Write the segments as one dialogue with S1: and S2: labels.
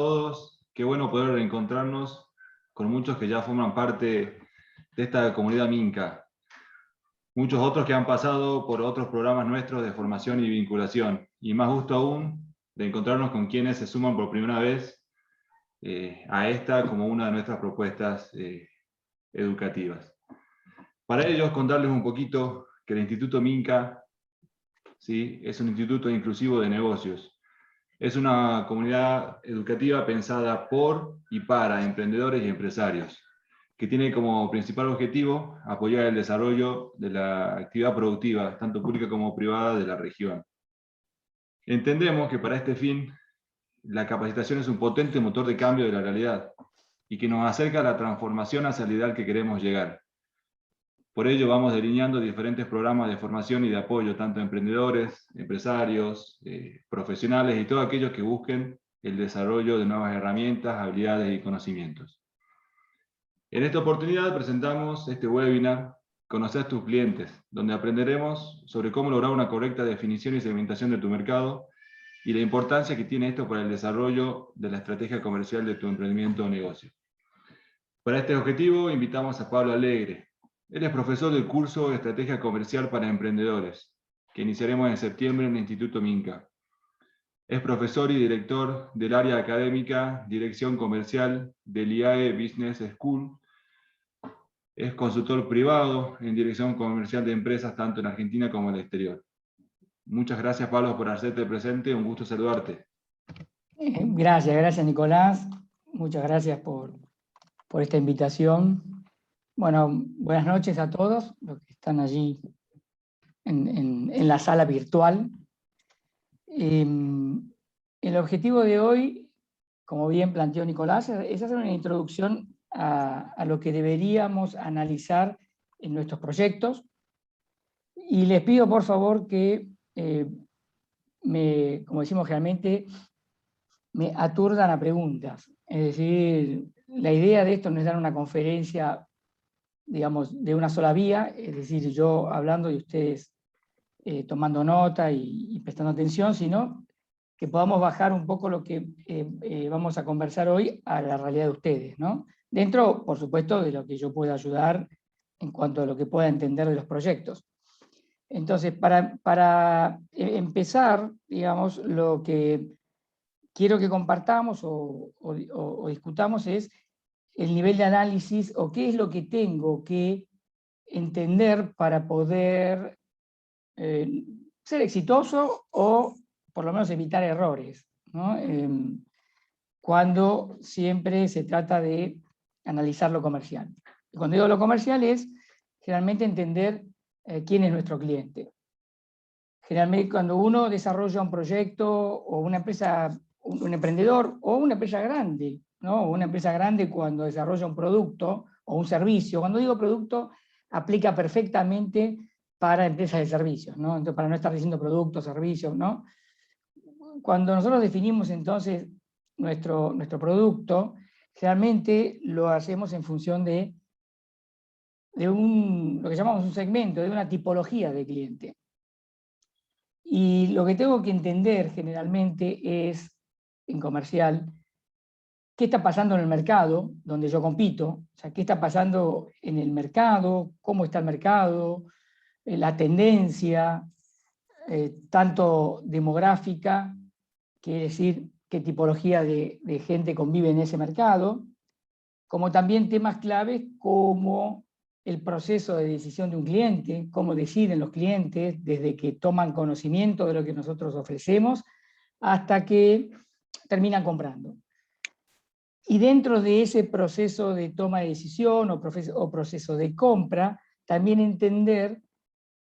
S1: todos, qué bueno poder reencontrarnos con muchos que ya forman parte de esta comunidad Minca. Muchos otros que han pasado por otros programas nuestros de formación y vinculación. Y más gusto aún de encontrarnos con quienes se suman por primera vez a esta como una de nuestras propuestas educativas. Para ellos, contarles un poquito que el Instituto Minca, ¿sí?, es un instituto inclusivo de negocios. Es una comunidad educativa pensada por y para emprendedores y empresarios, que tiene como principal objetivo apoyar el desarrollo de la actividad productiva, tanto pública como privada, de la región. Entendemos que para este fin, la capacitación es un potente motor de cambio de la realidad y que nos acerca a la transformación hacia el ideal que queremos llegar. Por ello vamos delineando diferentes programas de formación y de apoyo, tanto a emprendedores, empresarios, profesionales y todos aquellos que busquen el desarrollo de nuevas herramientas, habilidades y conocimientos. En esta oportunidad presentamos este webinar, Conocer tus clientes, donde aprenderemos sobre cómo lograr una correcta definición y segmentación de tu mercado y la importancia que tiene esto para el desarrollo de la estrategia comercial de tu emprendimiento o negocio. Para este objetivo invitamos a Pablo Alegre. Él es profesor del curso de Estrategia Comercial para Emprendedores, que iniciaremos en septiembre en el Instituto Minca. Es profesor y director del área académica Dirección Comercial del IAE Business School. Es consultor privado en Dirección Comercial de Empresas tanto en Argentina como en el exterior. Muchas gracias, Pablo, por hacerte presente. Un gusto saludarte.
S2: Gracias Nicolás. Muchas gracias por esta invitación. Bueno, buenas noches a todos los que están allí en la sala virtual. El objetivo de hoy, como bien planteó Nicolás, es hacer una introducción a lo que deberíamos analizar en nuestros proyectos. Y les pido por favor que, como decimos generalmente, me aturdan a preguntas. Es decir, la idea de esto no es dar una conferencia, digamos, de una sola vía, es decir, yo hablando y ustedes tomando nota y prestando atención, sino que podamos bajar un poco lo que vamos a conversar hoy a la realidad de ustedes, ¿no? Dentro, por supuesto, de lo que yo pueda ayudar en cuanto a lo que pueda entender de los proyectos. Entonces, para empezar, digamos, lo que quiero que compartamos o discutamos es el nivel de análisis o qué es lo que tengo que entender para poder ser exitoso o por lo menos evitar errores, ¿no? Cuando siempre se trata de analizar lo comercial. Y cuando digo lo comercial es generalmente entender quién es nuestro cliente. Generalmente cuando uno desarrolla un proyecto o una empresa, un emprendedor o una empresa grande, ¿no? Una empresa grande cuando desarrolla un producto o un servicio. Cuando digo producto, aplica perfectamente para empresas de servicios, ¿no? Entonces, para no estar diciendo productos, servicios, ¿no? Cuando nosotros definimos entonces nuestro producto, generalmente lo hacemos en función de lo que llamamos un segmento, de una tipología de cliente. Y lo que tengo que entender generalmente es, en comercial, qué está pasando en el mercado donde yo compito, o sea, qué está pasando en el mercado, cómo está el mercado, la tendencia, tanto demográfica, quiere decir qué tipología de gente convive en ese mercado, como también temas claves como el proceso de decisión de un cliente, cómo deciden los clientes desde que toman conocimiento de lo que nosotros ofrecemos hasta que terminan comprando. Y dentro de ese proceso de toma de decisión o proceso de compra, también entender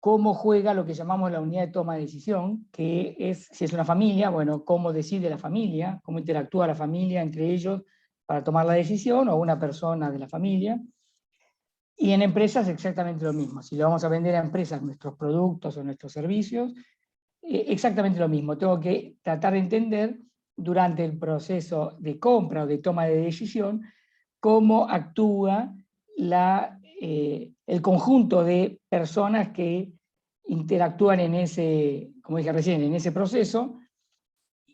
S2: cómo juega lo que llamamos la unidad de toma de decisión, que es, si es una familia, bueno, cómo decide la familia, cómo interactúa la familia entre ellos para tomar la decisión, o una persona de la familia. Y en empresas exactamente lo mismo. Si le vamos a vender a empresas nuestros productos o nuestros servicios, exactamente lo mismo. Tengo que tratar de entender durante el proceso de compra o de toma de decisión cómo actúa el conjunto de personas que interactúan en ese, como dije recién, en ese proceso,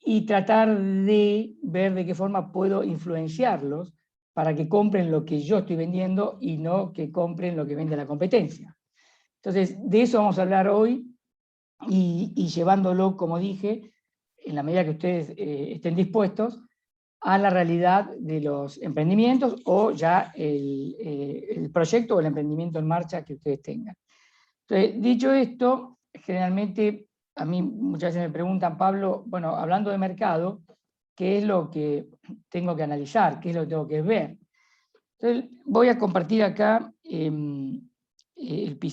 S2: y tratar de ver de qué forma puedo influenciarlos para que compren lo que yo estoy vendiendo y no que compren lo que vende la competencia. Entonces, de eso vamos a hablar hoy y llevándolo, como dije, en la medida que ustedes estén dispuestos, a la realidad de los emprendimientos o ya el proyecto o el emprendimiento en marcha que ustedes tengan. Entonces, dicho esto, generalmente a mí muchas veces me preguntan, Pablo, bueno, hablando de mercado, ¿qué es lo que tengo que analizar? ¿Qué es lo que tengo que ver? Entonces, voy a compartir acá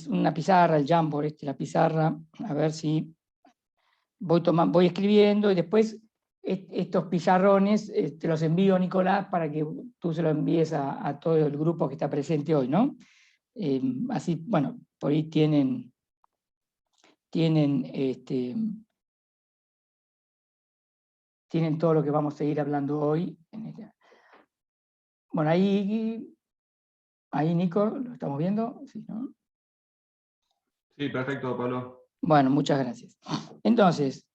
S2: una pizarra, el Jamboard, la pizarra, a ver si voy escribiendo y después estos pizarrones te los envío, Nicolás, para que tú se los envíes a todo el grupo que está presente hoy, ¿no? Así, bueno, por ahí tienen todo lo que vamos a seguir hablando hoy. Bueno, ahí Nico, ¿lo estamos viendo? Sí, ¿no?
S1: Sí, perfecto, Pablo.
S2: Bueno, muchas gracias. Entonces,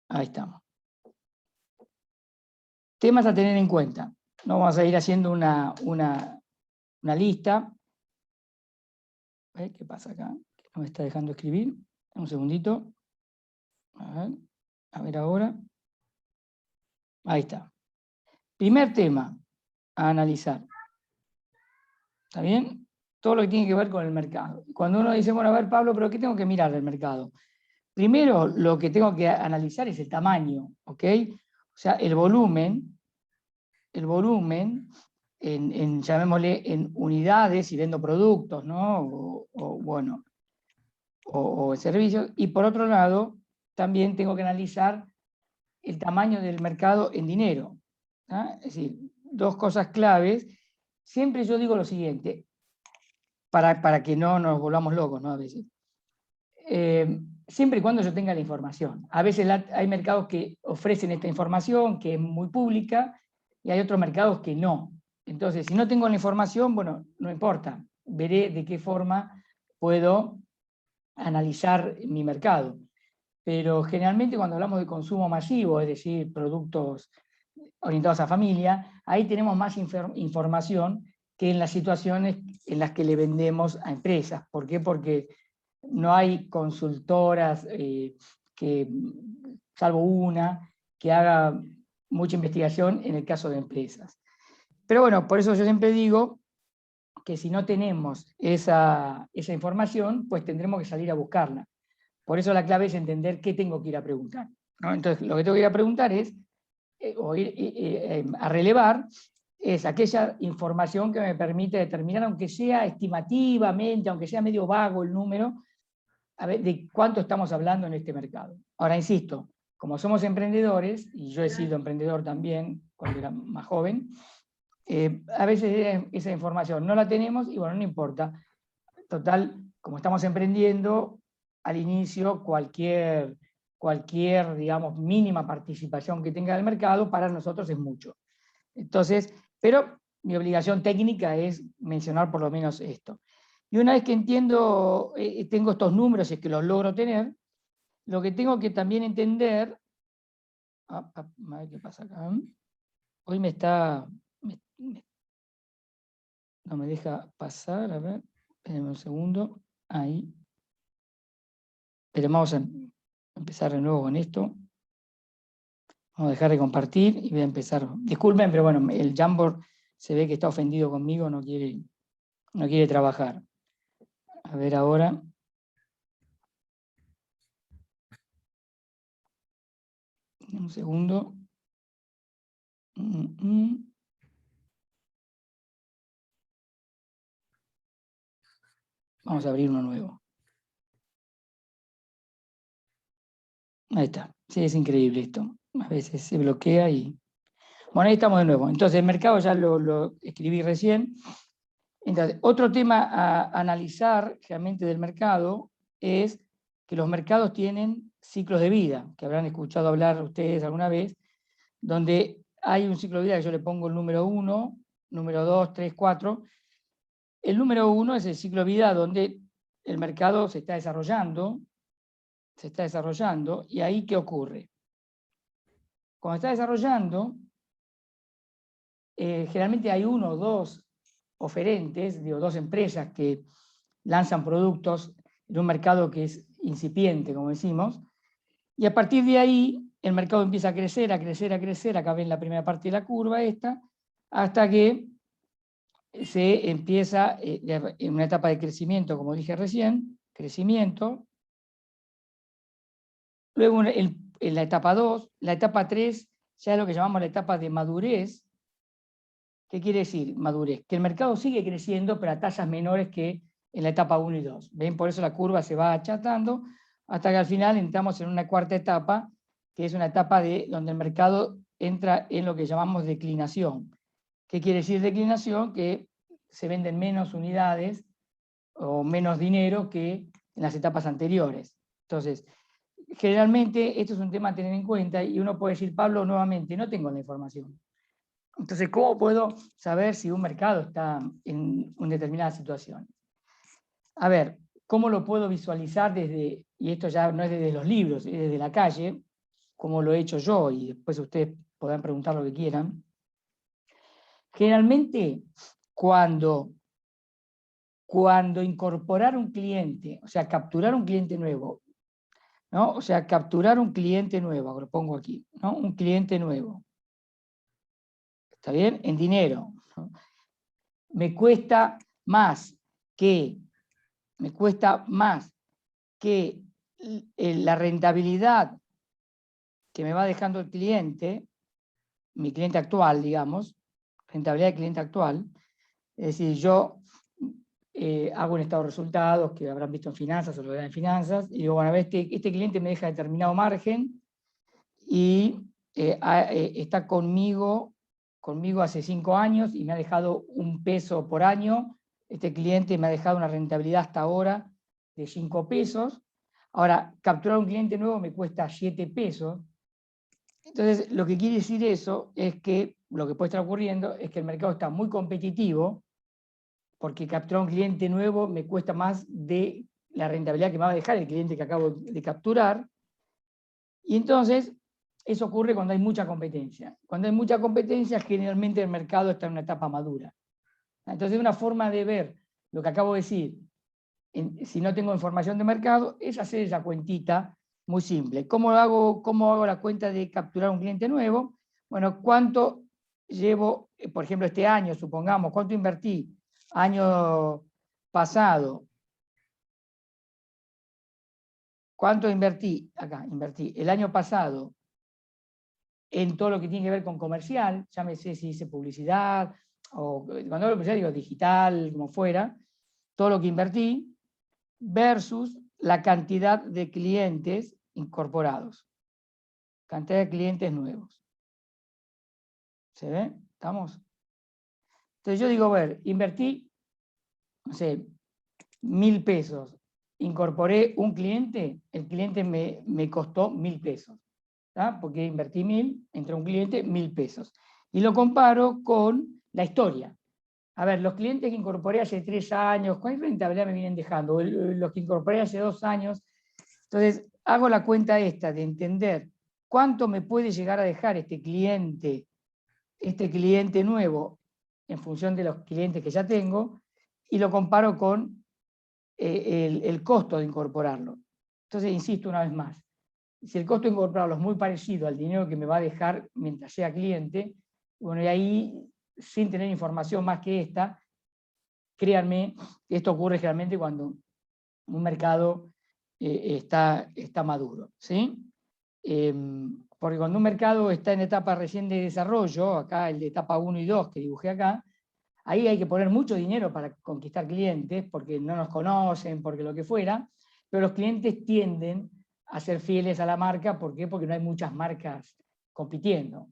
S2: ahí estamos. Temas a tener en cuenta. No vamos a ir haciendo una lista. ¿Qué pasa acá? Que no me está dejando escribir. Un segundito. A ver ahora. Ahí está. Primer tema a analizar. ¿Está bien? Todo lo que tiene que ver con el mercado. Cuando uno dice, bueno, a ver, Pablo, ¿pero qué tengo que mirar del mercado? Primero, lo que tengo que analizar es el tamaño, ¿ok? O sea, el volumen, llamémosle, en unidades, si vendo productos, ¿no? O servicios. Y por otro lado, también tengo que analizar el tamaño del mercado en dinero. ¿Ah? Es decir, dos cosas claves. Siempre yo digo lo siguiente, para que no nos volvamos locos, ¿no? A veces. Siempre y cuando yo tenga la información. A veces hay mercados que ofrecen esta información, que es muy pública, y hay otros mercados que no. Entonces, si no tengo la información, bueno, no importa. Veré de qué forma puedo analizar mi mercado. Pero generalmente cuando hablamos de consumo masivo, es decir, productos orientados a familia, ahí tenemos más información que en las situaciones en las que le vendemos a empresas. ¿Por qué? Porque no hay consultoras, salvo una, que haga mucha investigación en el caso de empresas. Pero bueno, por eso yo siempre digo que si no tenemos esa información, pues tendremos que salir a buscarla. Por eso la clave es entender qué tengo que ir a preguntar, ¿no? Entonces, lo que tengo que ir a preguntar es, o ir a relevar, es aquella información que me permite determinar, aunque sea estimativamente, aunque sea medio vago el número, a ver de cuánto estamos hablando en este mercado. Ahora, insisto, como somos emprendedores, y yo he sido emprendedor también cuando era más joven, a veces esa información no la tenemos y bueno, no importa. Total, como estamos emprendiendo, al inicio cualquier, digamos, mínima participación que tenga el mercado para nosotros es mucho. Entonces, pero mi obligación técnica es mencionar por lo menos esto. Y una vez que entiendo, tengo estos números y es que los logro tener, lo que tengo que también entender, a ver qué pasa acá, hoy no me deja pasar, a ver, espérenme un segundo, ahí. Pero vamos a empezar de nuevo con esto. Vamos a dejar de compartir y voy a empezar. Disculpen, pero bueno, el Jamboard se ve que está ofendido conmigo, no quiere trabajar. A ver ahora. Un segundo. Vamos a abrir uno nuevo. Ahí está. Sí, es increíble esto. A veces se bloquea y... Bueno, ahí estamos de nuevo. Entonces, el mercado ya lo escribí recién. Entonces, otro tema a analizar realmente del mercado es que los mercados tienen ciclos de vida, que habrán escuchado hablar ustedes alguna vez, donde hay un ciclo de vida que yo le pongo el número 1, número 2, 3, 4. El número 1 es el ciclo de vida donde el mercado se está desarrollando, y ahí ¿qué ocurre? Cuando está desarrollando, generalmente hay uno o dos oferentes, digo, dos empresas que lanzan productos en un mercado que es incipiente, como decimos, y a partir de ahí el mercado empieza a crecer, a crecer, a crecer, acá ven la primera parte de la curva esta, hasta que se empieza en una etapa de crecimiento, como dije recién, crecimiento. Luego en la etapa 2, la etapa 3 ya es lo que llamamos la etapa de madurez. ¿Qué quiere decir madurez? Que el mercado sigue creciendo, pero a tasas menores que en la etapa 1 y 2. ¿Ven? Por eso la curva se va achatando, hasta que al final entramos en una cuarta etapa, que es una etapa donde el mercado entra en lo que llamamos declinación. ¿Qué quiere decir declinación? Que se venden menos unidades o menos dinero que en las etapas anteriores. Entonces, generalmente esto es un tema a tener en cuenta y uno puede decir, Pablo, nuevamente, no tengo la información. Entonces, ¿cómo puedo saber si un mercado está en una determinada situación? A ver, ¿cómo lo puedo visualizar desde, y esto ya no es desde los libros, es desde la calle, como lo he hecho yo, y después ustedes podrán preguntar lo que quieran? Generalmente, cuando incorporar un cliente, o sea, capturar un cliente nuevo, ¿no? O sea, capturar un cliente nuevo, lo pongo aquí, ¿no? Un cliente nuevo. ¿Está bien? En dinero, ¿no? Me cuesta más que la rentabilidad que me va dejando el cliente, mi cliente actual, digamos, rentabilidad del cliente actual. Es decir, yo hago un estado de resultados que habrán visto en finanzas o lo verán en finanzas, y digo, bueno, este cliente me deja determinado margen y está conmigo hace 5 años y me ha dejado $1 por año. Este cliente me ha dejado una rentabilidad hasta ahora de $5. Ahora, capturar un cliente nuevo me cuesta $7. Entonces, lo que quiere decir eso es que lo que puede estar ocurriendo es que el mercado está muy competitivo, porque capturar un cliente nuevo me cuesta más de la rentabilidad que me va a dejar el cliente que acabo de capturar. Y entonces, eso ocurre cuando hay mucha competencia. Cuando hay mucha competencia, generalmente el mercado está en una etapa madura. Entonces, una forma de ver lo que acabo de decir, si no tengo información de mercado, es hacer esa cuentita muy simple. ¿Cómo hago la cuenta de capturar un cliente nuevo? Bueno, ¿cuánto llevo, por ejemplo, este año, supongamos, cuánto invertí año pasado? ¿Cuánto invertí? Acá, invertí el año pasado en todo lo que tiene que ver con comercial, llámese si hice publicidad, o cuando hablo de publicidad digo digital, como fuera, todo lo que invertí, versus la cantidad de clientes incorporados, cantidad de clientes nuevos. ¿Se ve? ¿Estamos? Entonces yo digo, a ver, invertí, no sé, $1.000, incorporé un cliente, el cliente me costó $1.000, ¿tá? Porque invertí 1.000, entró un cliente, $1.000. Y lo comparo con la historia. A ver, los clientes que incorporé hace 3 años, ¿cuál rentabilidad me vienen dejando? Los que incorporé hace 2 años. Entonces, hago la cuenta esta de entender cuánto me puede llegar a dejar este cliente nuevo en función de los clientes que ya tengo, y lo comparo con el costo de incorporarlo. Entonces, insisto una vez más, si el costo de incorporarlo es muy parecido al dinero que me va a dejar mientras sea cliente, bueno, y ahí, sin tener información más que esta, créanme, esto ocurre generalmente cuando un mercado está maduro, ¿sí? Porque cuando un mercado está en etapa recién de desarrollo, acá el de etapa 1 y 2 que dibujé acá, ahí hay que poner mucho dinero para conquistar clientes, porque no nos conocen, porque lo que fuera, pero los clientes tienden a ser fieles a la marca. ¿Por qué? Porque no hay muchas marcas compitiendo.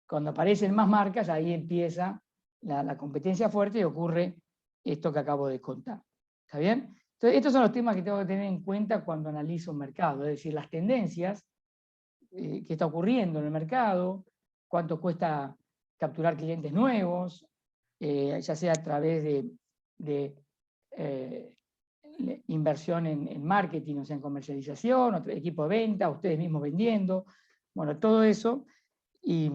S2: Cuando aparecen más marcas, ahí empieza la competencia fuerte y ocurre esto que acabo de contar. ¿Está bien? Entonces, estos son los temas que tengo que tener en cuenta cuando analizo un mercado, es decir, las tendencias que está ocurriendo en el mercado, cuánto cuesta capturar clientes nuevos, ya sea a través de inversión en marketing, o sea, en comercialización, otro equipo de venta, ustedes mismos vendiendo, bueno, todo eso. Y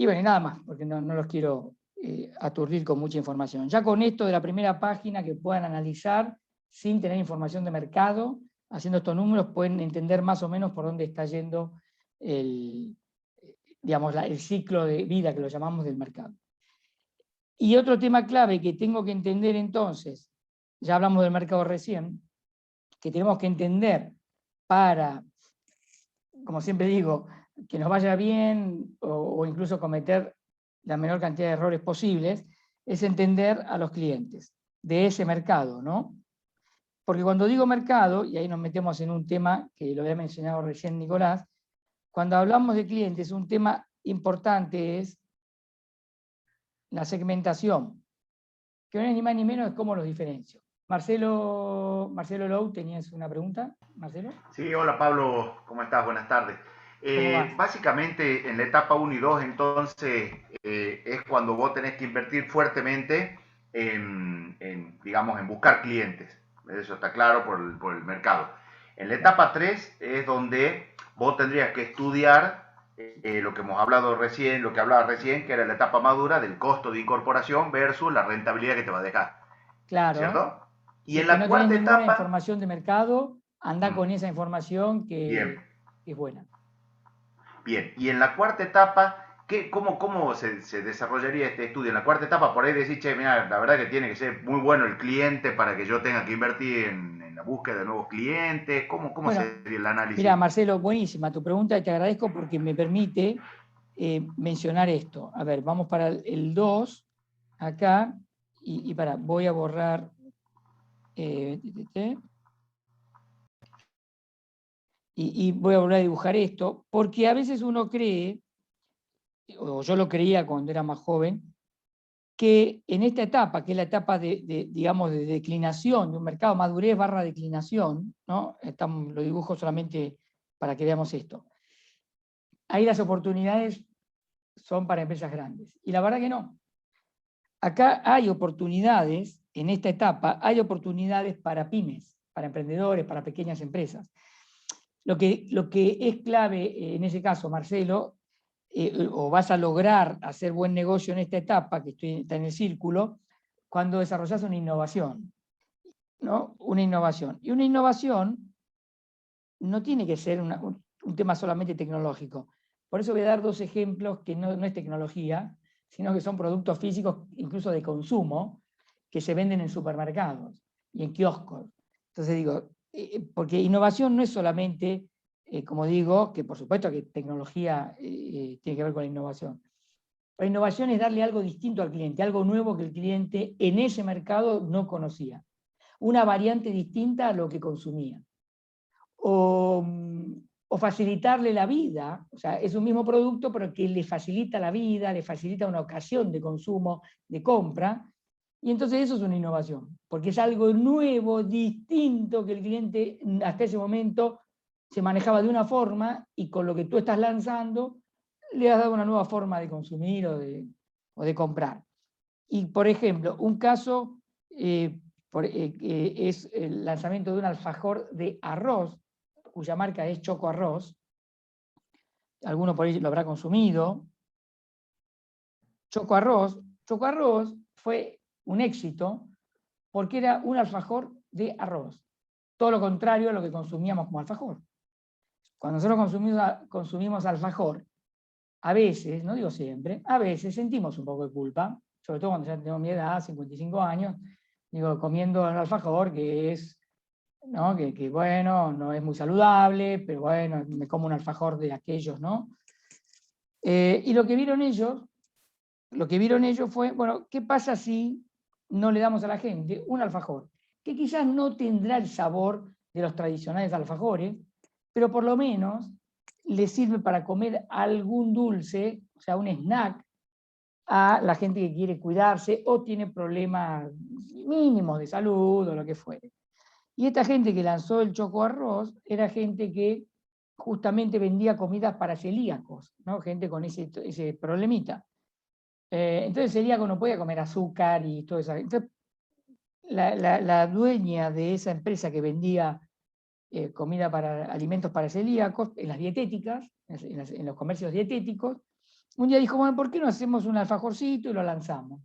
S2: bueno, y nada más, porque no los quiero aturdir con mucha información. Ya con esto de la primera página que puedan analizar sin tener información de mercado, haciendo estos números pueden entender más o menos por dónde está yendo el ciclo de vida que lo llamamos del mercado. Y otro tema clave que tengo que entender entonces, ya hablamos del mercado recién, que tenemos que entender para, como siempre digo, que nos vaya bien o incluso cometer la menor cantidad de errores posibles, es entender a los clientes de ese mercado, ¿no? Porque cuando digo mercado, y ahí nos metemos en un tema que lo había mencionado recién Nicolás, cuando hablamos de clientes, un tema importante es la segmentación, que no es ni más ni menos es cómo los diferencio. Marcelo Lou, ¿tenías una pregunta? Marcelo.
S3: Sí, hola Pablo, ¿cómo estás? Buenas tardes.
S2: ¿Cómo vas?
S3: Básicamente en la etapa 1 y 2 entonces es cuando vos tenés que invertir fuertemente digamos, en buscar clientes. Eso está claro por el mercado. En la etapa 3 es donde vos tendrías que estudiar lo que hemos hablado recién, lo que hablaba recién, que era la etapa madura del costo de incorporación versus la rentabilidad que te va a dejar.
S2: Claro.
S3: ¿Cierto? Y
S2: Si
S3: en
S2: es que
S3: la
S2: no tenés
S3: cuarta
S2: ninguna
S3: etapa,
S2: información de mercado, anda con esa información
S3: bien,
S2: que es buena.
S3: bien. Y en la cuarta etapa, ¿cómo se desarrollaría este estudio? En la cuarta etapa, por ahí decís, che, mira, la verdad que tiene que ser muy bueno el cliente para que yo tenga que invertir en la búsqueda de nuevos clientes. ¿Cómo
S2: Bueno,
S3: sería el análisis?
S2: mira, Marcelo, buenísima tu pregunta y te agradezco porque me permite mencionar esto. A ver, vamos para el 2, acá, y voy a borrar... y voy a volver a dibujar esto, porque a veces uno cree, o yo lo creía cuando era más joven, que en esta etapa, que es la etapa digamos, de declinación, de un mercado, madurez barra declinación, ¿no? Lo dibujo solamente para que veamos esto. Ahí las oportunidades son para empresas grandes. Y la verdad que no. Acá hay oportunidades, en esta etapa, hay oportunidades para pymes, para emprendedores, para pequeñas empresas. Lo que es clave en ese caso, Marcelo, o vas a lograr hacer buen negocio en esta etapa, que está en el círculo, cuando desarrollas una innovación, ¿no? Una innovación. Y una innovación no tiene que ser un tema solamente tecnológico. Por eso voy a dar dos ejemplos que no es tecnología, sino que son productos físicos, incluso de consumo, que se venden en supermercados y en kioscos. Entonces digo, porque innovación no es solamente, como digo, que por supuesto que tecnología tiene que ver con la innovación. La innovación es darle algo distinto al cliente, algo nuevo que el cliente en ese mercado no conocía. Una variante distinta a lo que consumía. O facilitarle la vida, o sea, es un mismo producto, pero que le facilita la vida, le facilita una ocasión de consumo, de compra, y entonces eso es una innovación, porque es algo nuevo, distinto, que el cliente hasta ese momento se manejaba de una forma, y con lo que tú estás lanzando, le has dado una nueva forma de consumir o de comprar. Y, por ejemplo, un caso es el lanzamiento de un alfajor de arroz, cuya marca es Choco Arroz. Alguno por ahí lo habrá consumido. Choco Arroz fue un éxito porque era un alfajor de arroz. Todo lo contrario a lo que consumíamos como alfajor. Cuando nosotros consumimos alfajor, a veces, no digo siempre, a veces sentimos un poco de culpa, sobre todo cuando ya tengo mi edad, 55 años, digo, comiendo el alfajor, que es, ¿no? que bueno, no es muy saludable, pero bueno, me como un alfajor de aquellos, ¿no? Y lo que vieron ellos fue, bueno, ¿qué pasa si no le damos a la gente un alfajor? Que quizás no tendrá el sabor de los tradicionales alfajores, pero por lo menos le sirve para comer algún dulce, o sea, un snack, a la gente que quiere cuidarse o tiene problemas mínimos de salud o lo que fuere. Y esta gente que lanzó el Choco Arroz era gente que justamente vendía comidas para celíacos, ¿no? Gente con ese problemita. Entonces el celíaco no podía comer azúcar y todo eso. Entonces la dueña de esa empresa que vendía alimentos para celíacos, en las dietéticas, en los comercios dietéticos. Un día dijo, bueno, ¿por qué no hacemos un alfajorcito y lo lanzamos?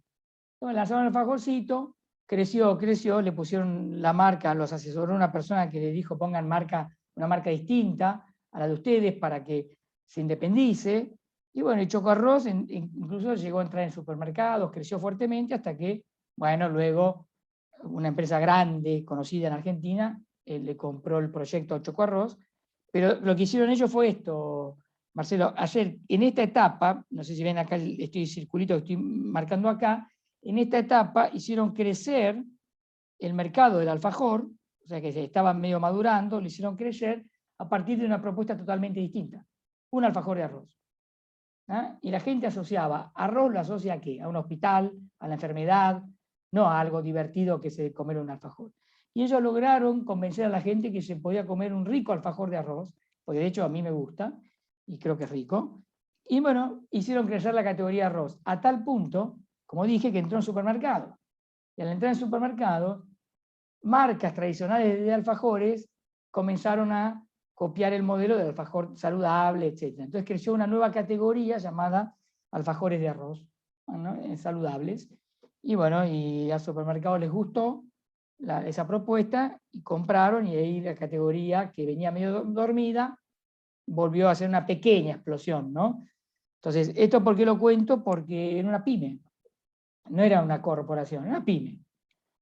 S2: Entonces lanzaron el alfajorcito, creció, le pusieron la marca, los asesoró una persona que le dijo pongan una marca distinta a la de ustedes para que se independice. Y bueno, el Choco Arroz incluso llegó a entrar en supermercados, creció fuertemente hasta que, bueno, luego una empresa grande, conocida en Argentina, le compró el proyecto Choco Arroz. Pero lo que hicieron ellos fue esto, Marcelo, hacer en esta etapa, no sé si ven acá el circulito que estoy marcando acá, en esta etapa hicieron crecer el mercado del alfajor, o sea que se estaban medio madurando, lo hicieron crecer a partir de una propuesta totalmente distinta, un alfajor de arroz. ¿Ah? Y la gente asociaba, arroz lo asocia ¿a qué? A un hospital, a la enfermedad, no a algo divertido que se comer un alfajor. Y ellos lograron convencer a la gente que se podía comer un rico alfajor de arroz, porque de hecho a mí me gusta, y creo que es rico, y bueno, hicieron crecer la categoría arroz, a tal punto, como dije, que entró en supermercado. Y al entrar en supermercado, marcas tradicionales de alfajores comenzaron a copiar el modelo del alfajor saludable, etc. Entonces creció una nueva categoría llamada alfajores de arroz, ¿no? Saludables. Y bueno, y a supermercados les gustó esa propuesta y compraron, y ahí la categoría que venía medio dormida volvió a ser una pequeña explosión, ¿no? Entonces, ¿esto por qué lo cuento? Porque era una pyme, no era una corporación, era una pyme.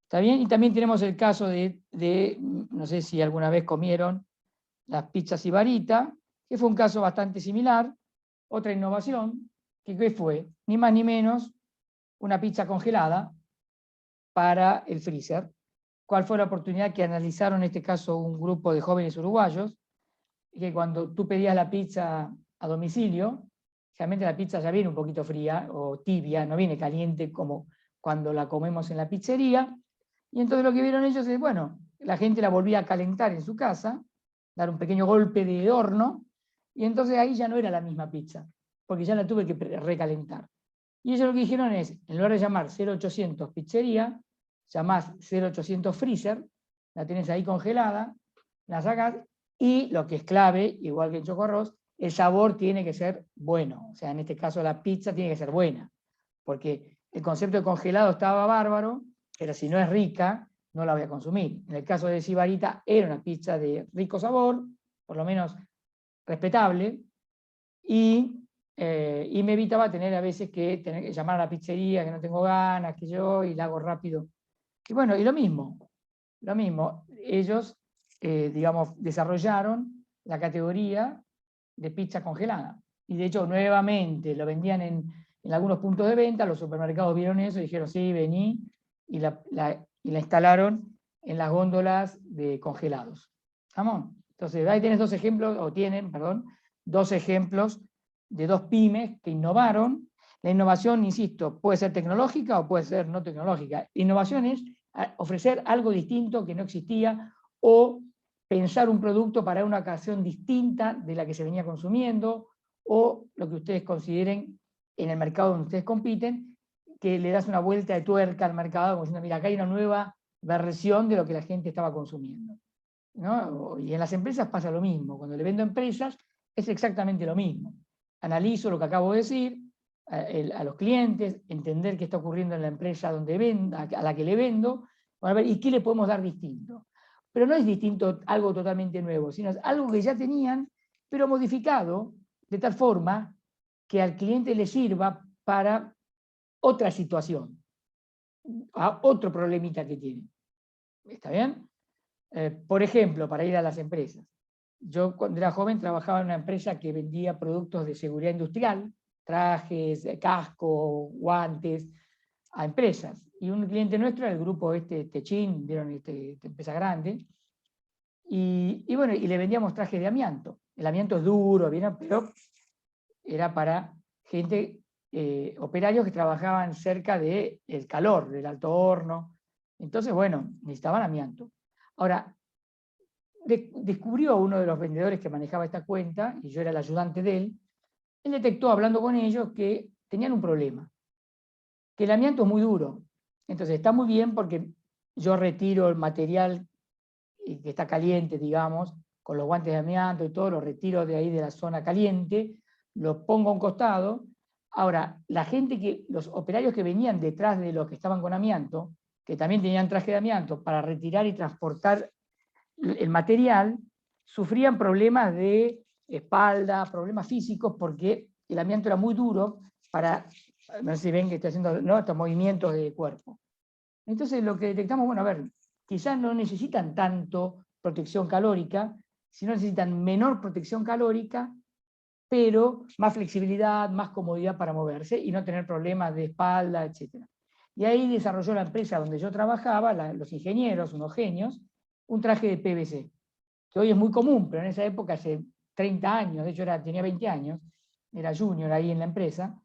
S2: ¿Está bien? Y también tenemos el caso no sé si alguna vez comieron las pizzas Sibarita, que fue un caso bastante similar, otra innovación, que fue ni más ni menos una pizza congelada para el freezer. ¿Cuál fue la oportunidad que analizaron en este caso un grupo de jóvenes uruguayos? Que cuando tú pedías la pizza a domicilio, generalmente la pizza ya viene un poquito fría o tibia, no viene caliente como cuando la comemos en la pizzería. Y entonces lo que vieron ellos es, bueno, la gente la volvía a calentar en su casa, dar un pequeño golpe de horno, y entonces ahí ya no era la misma pizza, porque ya la tuve que recalentar. Y ellos lo que dijeron es, en lugar de llamar 0800 pizzería, llamás 0800 freezer, la tenés ahí congelada, la sacás, y lo que es clave, igual que en Choco Arroz, el sabor tiene que ser bueno. O sea, en este caso la pizza tiene que ser buena, porque el concepto de congelado estaba bárbaro, pero si no es rica, no la voy a consumir. En el caso de Sibarita, era una pizza de rico sabor, por lo menos respetable, y me evitaba tener a veces que tener que llamar a la pizzería, que no tengo ganas, que yo, y la hago rápido. Y bueno, y lo mismo, ellos, digamos, desarrollaron la categoría de pizza congelada. Y de hecho, nuevamente, lo vendían en algunos puntos de venta, los supermercados vieron eso y dijeron, sí, vení, y la instalaron en las góndolas de congelados. ¿Estamos? Entonces, ahí tienes dos ejemplos de dos pymes que innovaron. La innovación, insisto, puede ser tecnológica o puede ser no tecnológica. La innovación es ofrecer algo distinto que no existía o pensar un producto para una ocasión distinta de la que se venía consumiendo, o lo que ustedes consideren en el mercado donde ustedes compiten, que le das una vuelta de tuerca al mercado, como diciendo, mira, acá hay una nueva versión de lo que la gente estaba consumiendo, ¿no? Y en las empresas pasa lo mismo. Cuando le vendo a empresas, es exactamente lo mismo. Analizo lo que acabo de decir, a los clientes, entender qué está ocurriendo en la empresa a la que le vendo, a ver, ¿y qué le podemos dar distinto? Pero no es distinto algo totalmente nuevo, sino es algo que ya tenían, pero modificado de tal forma que al cliente le sirva para otra situación, a otro problemita que tiene. ¿Está bien? Por ejemplo, para ir a las empresas. Yo cuando era joven trabajaba en una empresa que vendía productos de seguridad industrial, trajes, casco, guantes, a empresas. Y un cliente nuestro era el grupo Techin, vieron esta empresa grande, y bueno, y le vendíamos trajes de amianto. El amianto es duro, ¿vieron? Pero era para gente, operarios que trabajaban cerca del calor, del alto horno. Entonces, bueno, necesitaban amianto. Ahora, descubrió uno de los vendedores que manejaba esta cuenta, y yo era el ayudante de él detectó, hablando con ellos, que tenían un problema, que el amianto es muy duro. Entonces está muy bien porque yo retiro el material que está caliente, digamos, con los guantes de amianto y todo, lo retiro de ahí de la zona caliente, lo pongo a un costado. Ahora, los operarios que venían detrás de los que estaban con amianto, que también tenían traje de amianto, para retirar y transportar el material, sufrían problemas de espalda, problemas físicos, porque el amianto era muy duro para, no sé si ven que estoy haciendo, ¿no?, estos movimientos de cuerpo. Entonces lo que detectamos, bueno, a ver, quizás no necesitan tanto protección calórica, sino necesitan menor protección calórica, pero más flexibilidad, más comodidad para moverse y no tener problemas de espalda, etc. Y ahí desarrolló la empresa donde yo trabajaba, los ingenieros, unos genios, un traje de PVC, que hoy es muy común, pero en esa época, hace 30 años, de hecho tenía 20 años, era junior ahí en la empresa,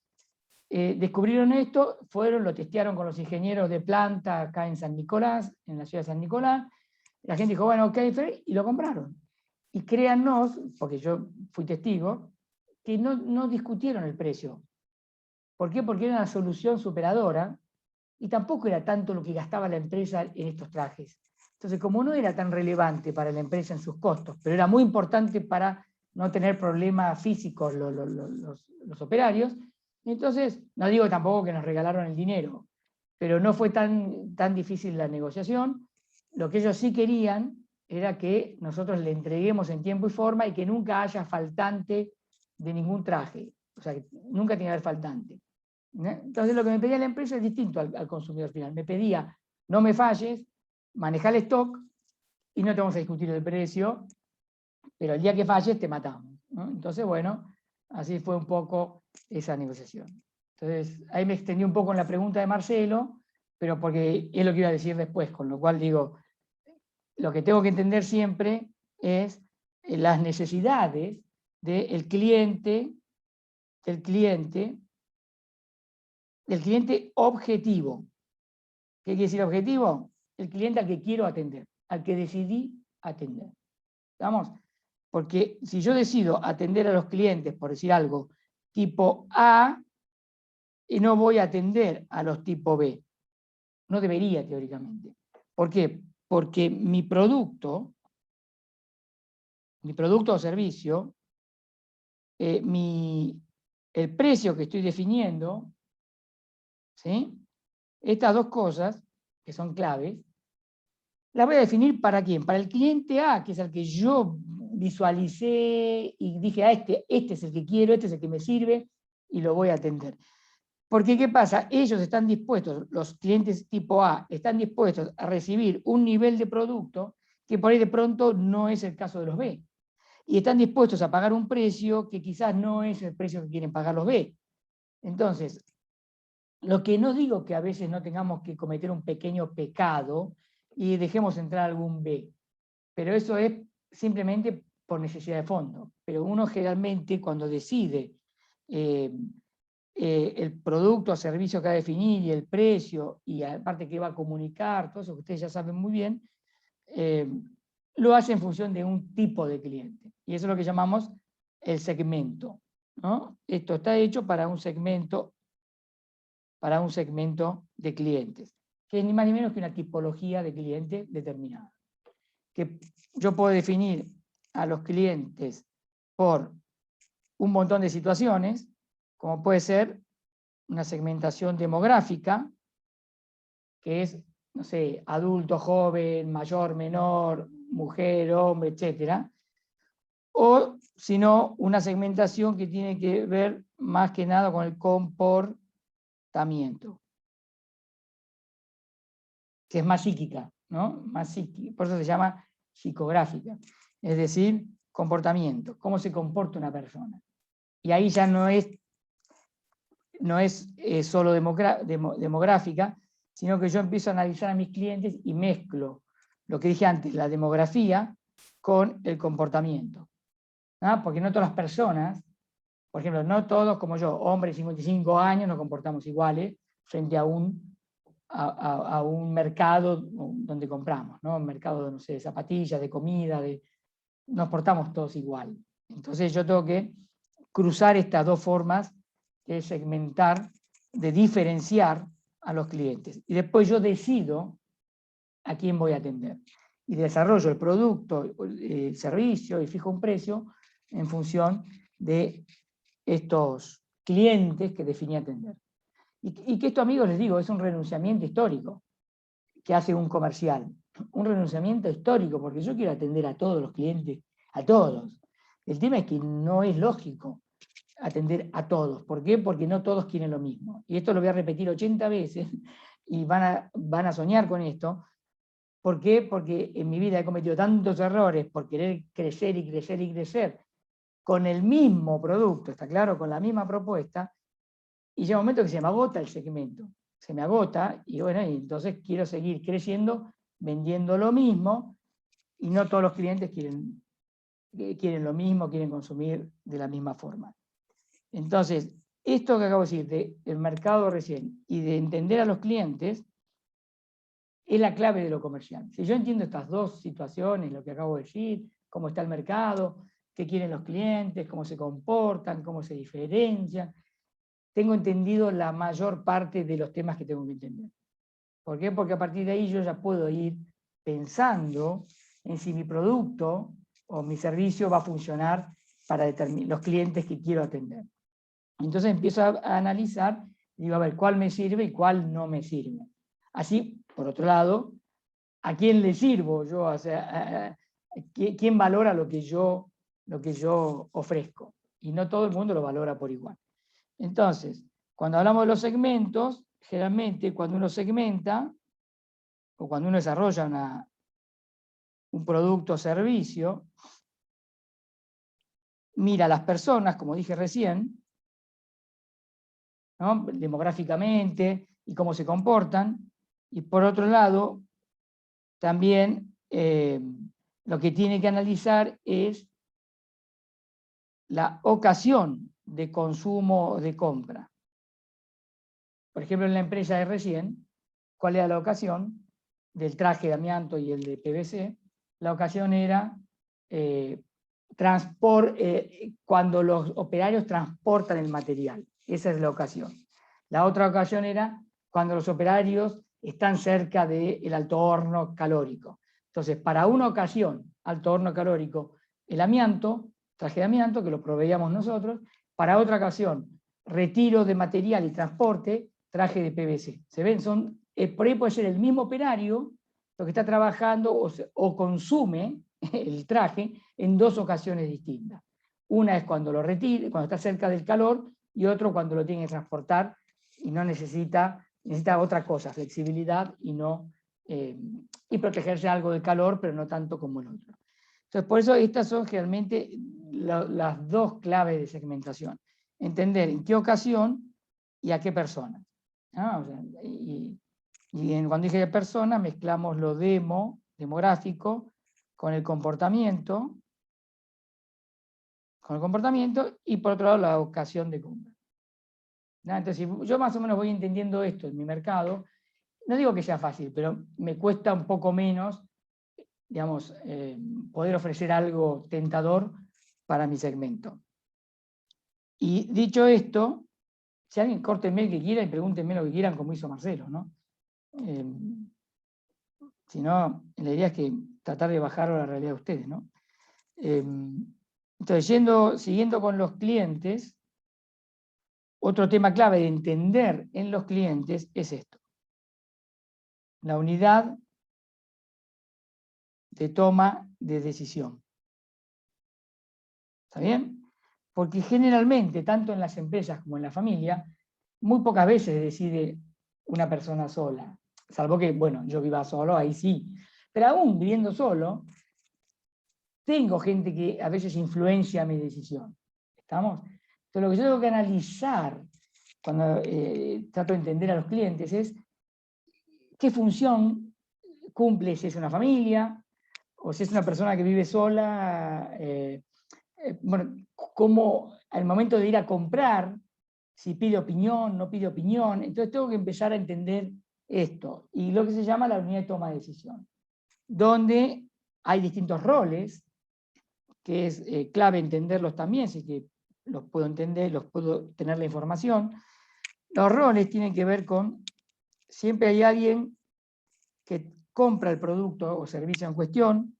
S2: descubrieron esto, lo testearon con los ingenieros de planta acá en San Nicolás, en la ciudad de San Nicolás. La gente dijo, bueno, ok, y lo compraron. Y créannos, porque yo fui testigo, que no discutieron el precio. ¿Por qué? Porque era una solución superadora y tampoco era tanto lo que gastaba la empresa en estos trajes. Entonces, como no era tan relevante para la empresa en sus costos, pero era muy importante para no tener problemas físicos los operarios, entonces, no digo tampoco que nos regalaron el dinero, pero no fue tan difícil la negociación. Lo que ellos sí querían era que nosotros le entreguemos en tiempo y forma y que nunca haya faltante de ningún traje. O sea, que nunca tiene que haber faltante. Entonces lo que me pedía la empresa es distinto al consumidor final. Me pedía, no me falles, manejar el stock y no te vamos a discutir el precio, pero el día que falles te matamos, ¿no? Entonces, bueno, así fue un poco esa negociación. Entonces, ahí me extendí un poco en la pregunta de Marcelo, pero porque es lo que iba a decir después, con lo cual digo, lo que tengo que entender siempre es las necesidades del cliente objetivo. ¿Qué quiere decir objetivo? El cliente al que quiero atender, al que decidí atender. ¿Estamos? Porque si yo decido atender a los clientes, por decir algo, tipo A, y no voy a atender a los tipo B. No debería, teóricamente. ¿Por qué? Porque mi producto o servicio, el precio que estoy definiendo, ¿sí?, estas dos cosas, que son claves, las voy a definir ¿para quién? Para el cliente A, que es el que yo visualicé y dije, este es el que quiero, este es el que me sirve y lo voy a atender. Porque, ¿qué pasa? Ellos están dispuestos, los clientes tipo A, están dispuestos a recibir un nivel de producto que por ahí de pronto no es el caso de los B. Y están dispuestos a pagar un precio que quizás no es el precio que quieren pagar los B. Entonces, lo que no digo que a veces no tengamos que cometer un pequeño pecado y dejemos entrar algún B, pero eso es simplemente por necesidad de fondo. Pero uno generalmente cuando decide el producto o servicio que va a definir y el precio y aparte que va a comunicar, todo eso que ustedes ya saben muy bien, lo hace en función de un tipo de cliente. Y eso es lo que llamamos el segmento, ¿no? Esto está hecho para un segmento de clientes, que es ni más ni menos que una tipología de cliente determinada. Que yo puedo definir a los clientes por un montón de situaciones, como puede ser una segmentación demográfica, que es, no sé, adulto, joven, mayor, menor, mujer, hombre, etc. O, si no, una segmentación que tiene que ver más que nada con el comportamiento, que es más psíquica, ¿no? Más psíquica, por eso se llama psicográfica, es decir, comportamiento, cómo se comporta una persona. Y ahí ya no es solo demográfica, sino que yo empiezo a analizar a mis clientes y mezclo lo que dije antes, la demografía, con el comportamiento. ¿No? Porque no todas las personas, por ejemplo, no todos como yo, hombres de 55 años, nos comportamos iguales frente a un mercado donde compramos, ¿no? Un mercado, no sé, de zapatillas, de comida, nos portamos todos igual. Entonces yo tengo que cruzar estas dos formas de segmentar, de diferenciar a los clientes. Y después yo decido a quién voy a atender. y desarrollo el producto, el servicio y fijo un precio en función de estos clientes que definí atender. Y que esto, amigos, les digo, es un renunciamiento histórico que hace un comercial. Un renunciamiento histórico, porque yo quiero atender a todos los clientes, a todos. El tema es que no es lógico atender a todos. ¿Por qué? Porque no todos quieren lo mismo. Y esto lo voy a repetir 80 veces y van a soñar con esto. ¿Por qué? Porque en mi vida he cometido tantos errores por querer crecer y crecer y crecer con el mismo producto, ¿está claro? Con la misma propuesta, y llega un momento que se me agota el segmento. Se me agota, y bueno, y entonces quiero seguir creciendo, vendiendo lo mismo, y no todos los clientes quieren lo mismo, quieren consumir de la misma forma. Entonces, esto que acabo de decir, del mercado recién, y de entender a los clientes, es la clave de lo comercial. Si yo entiendo estas dos situaciones, lo que acabo de decir, cómo está el mercado, qué quieren los clientes, cómo se comportan, cómo se diferencian, tengo entendido la mayor parte de los temas que tengo que entender. ¿Por qué? Porque a partir de ahí yo ya puedo ir pensando en si mi producto o mi servicio va a funcionar para los clientes que quiero atender. Entonces empiezo a analizar y digo, a ver, cuál me sirve y cuál no me sirve. Así, por otro lado, ¿a quién le sirvo yo? O sea, ¿quién valora lo que yo ofrezco? Y no todo el mundo lo valora por igual. Entonces, cuando hablamos de los segmentos, generalmente cuando uno segmenta, o cuando uno desarrolla un producto o servicio, mira a las personas, como dije recién, ¿no? Demográficamente y cómo se comportan, y por otro lado, también lo que tiene que analizar es la ocasión de consumo o de compra. Por ejemplo, en la empresa de recién, ¿cuál era la ocasión del traje de amianto y el de PVC? La ocasión era cuando los operarios transportan el material. Esa es la ocasión. La otra ocasión era cuando los operarios están cerca del alto horno calórico. Entonces, para una ocasión, alto horno calórico, el amianto, traje de amianto, que lo proveíamos nosotros. Para otra ocasión, retiro de material y transporte, traje de PVC. ¿Se ven? Por ahí puede ser el mismo operario lo que está trabajando o consume el traje en dos ocasiones distintas. Una es cuando lo retira, cuando está cerca del calor, y otro cuando lo tiene que transportar y no necesita otra cosa, flexibilidad y protegerse algo del calor, pero no tanto como el otro. Entonces, por eso estas son generalmente las dos claves de segmentación. Entender en qué ocasión y a qué persona. ¿No? O sea, cuando dije persona, mezclamos lo demográfico, con el comportamiento, y por otro lado la ocasión de compra. ¿No? Entonces, si yo más o menos voy entendiendo esto en mi mercado, no digo que sea fácil, pero me cuesta un poco menos, digamos, poder ofrecer algo tentador para mi segmento. Y dicho esto, si alguien córtenme el que quiera y pregúntenme lo que quieran, como hizo Marcelo, ¿no? Si no, la idea es que tratar de bajar a la realidad de ustedes, ¿no? Entonces, siguiendo con los clientes, otro tema clave de entender en los clientes es esto. La unidad de toma de decisión. ¿Está bien? Porque generalmente, tanto en las empresas como en la familia, muy pocas veces decide una persona sola. Salvo que, bueno, yo viva solo, ahí sí. Pero aún viviendo solo, tengo gente que a veces influencia mi decisión. ¿Estamos? Entonces lo que yo tengo que analizar cuando trato de entender a los clientes es qué función cumple, si es una familia o si es una persona que vive sola, bueno, cómo al momento de ir a comprar, si pide opinión, no pide opinión. Entonces tengo que empezar a entender esto, y lo que se llama la unidad de toma de decisión, donde hay distintos roles, que es clave entenderlos también, así que los puedo entender, los puedo tener la información. Los roles tienen que ver con, siempre hay alguien que compra el producto o servicio en cuestión,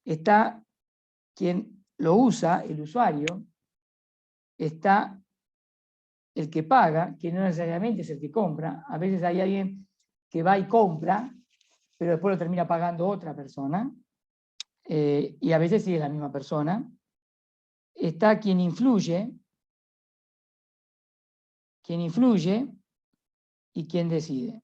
S2: está quien lo usa, el usuario, está el que paga, que no necesariamente es el que compra. A veces hay alguien que va y compra, pero después lo termina pagando otra persona, y a veces sí es la misma persona. Está quien influye y quien decide.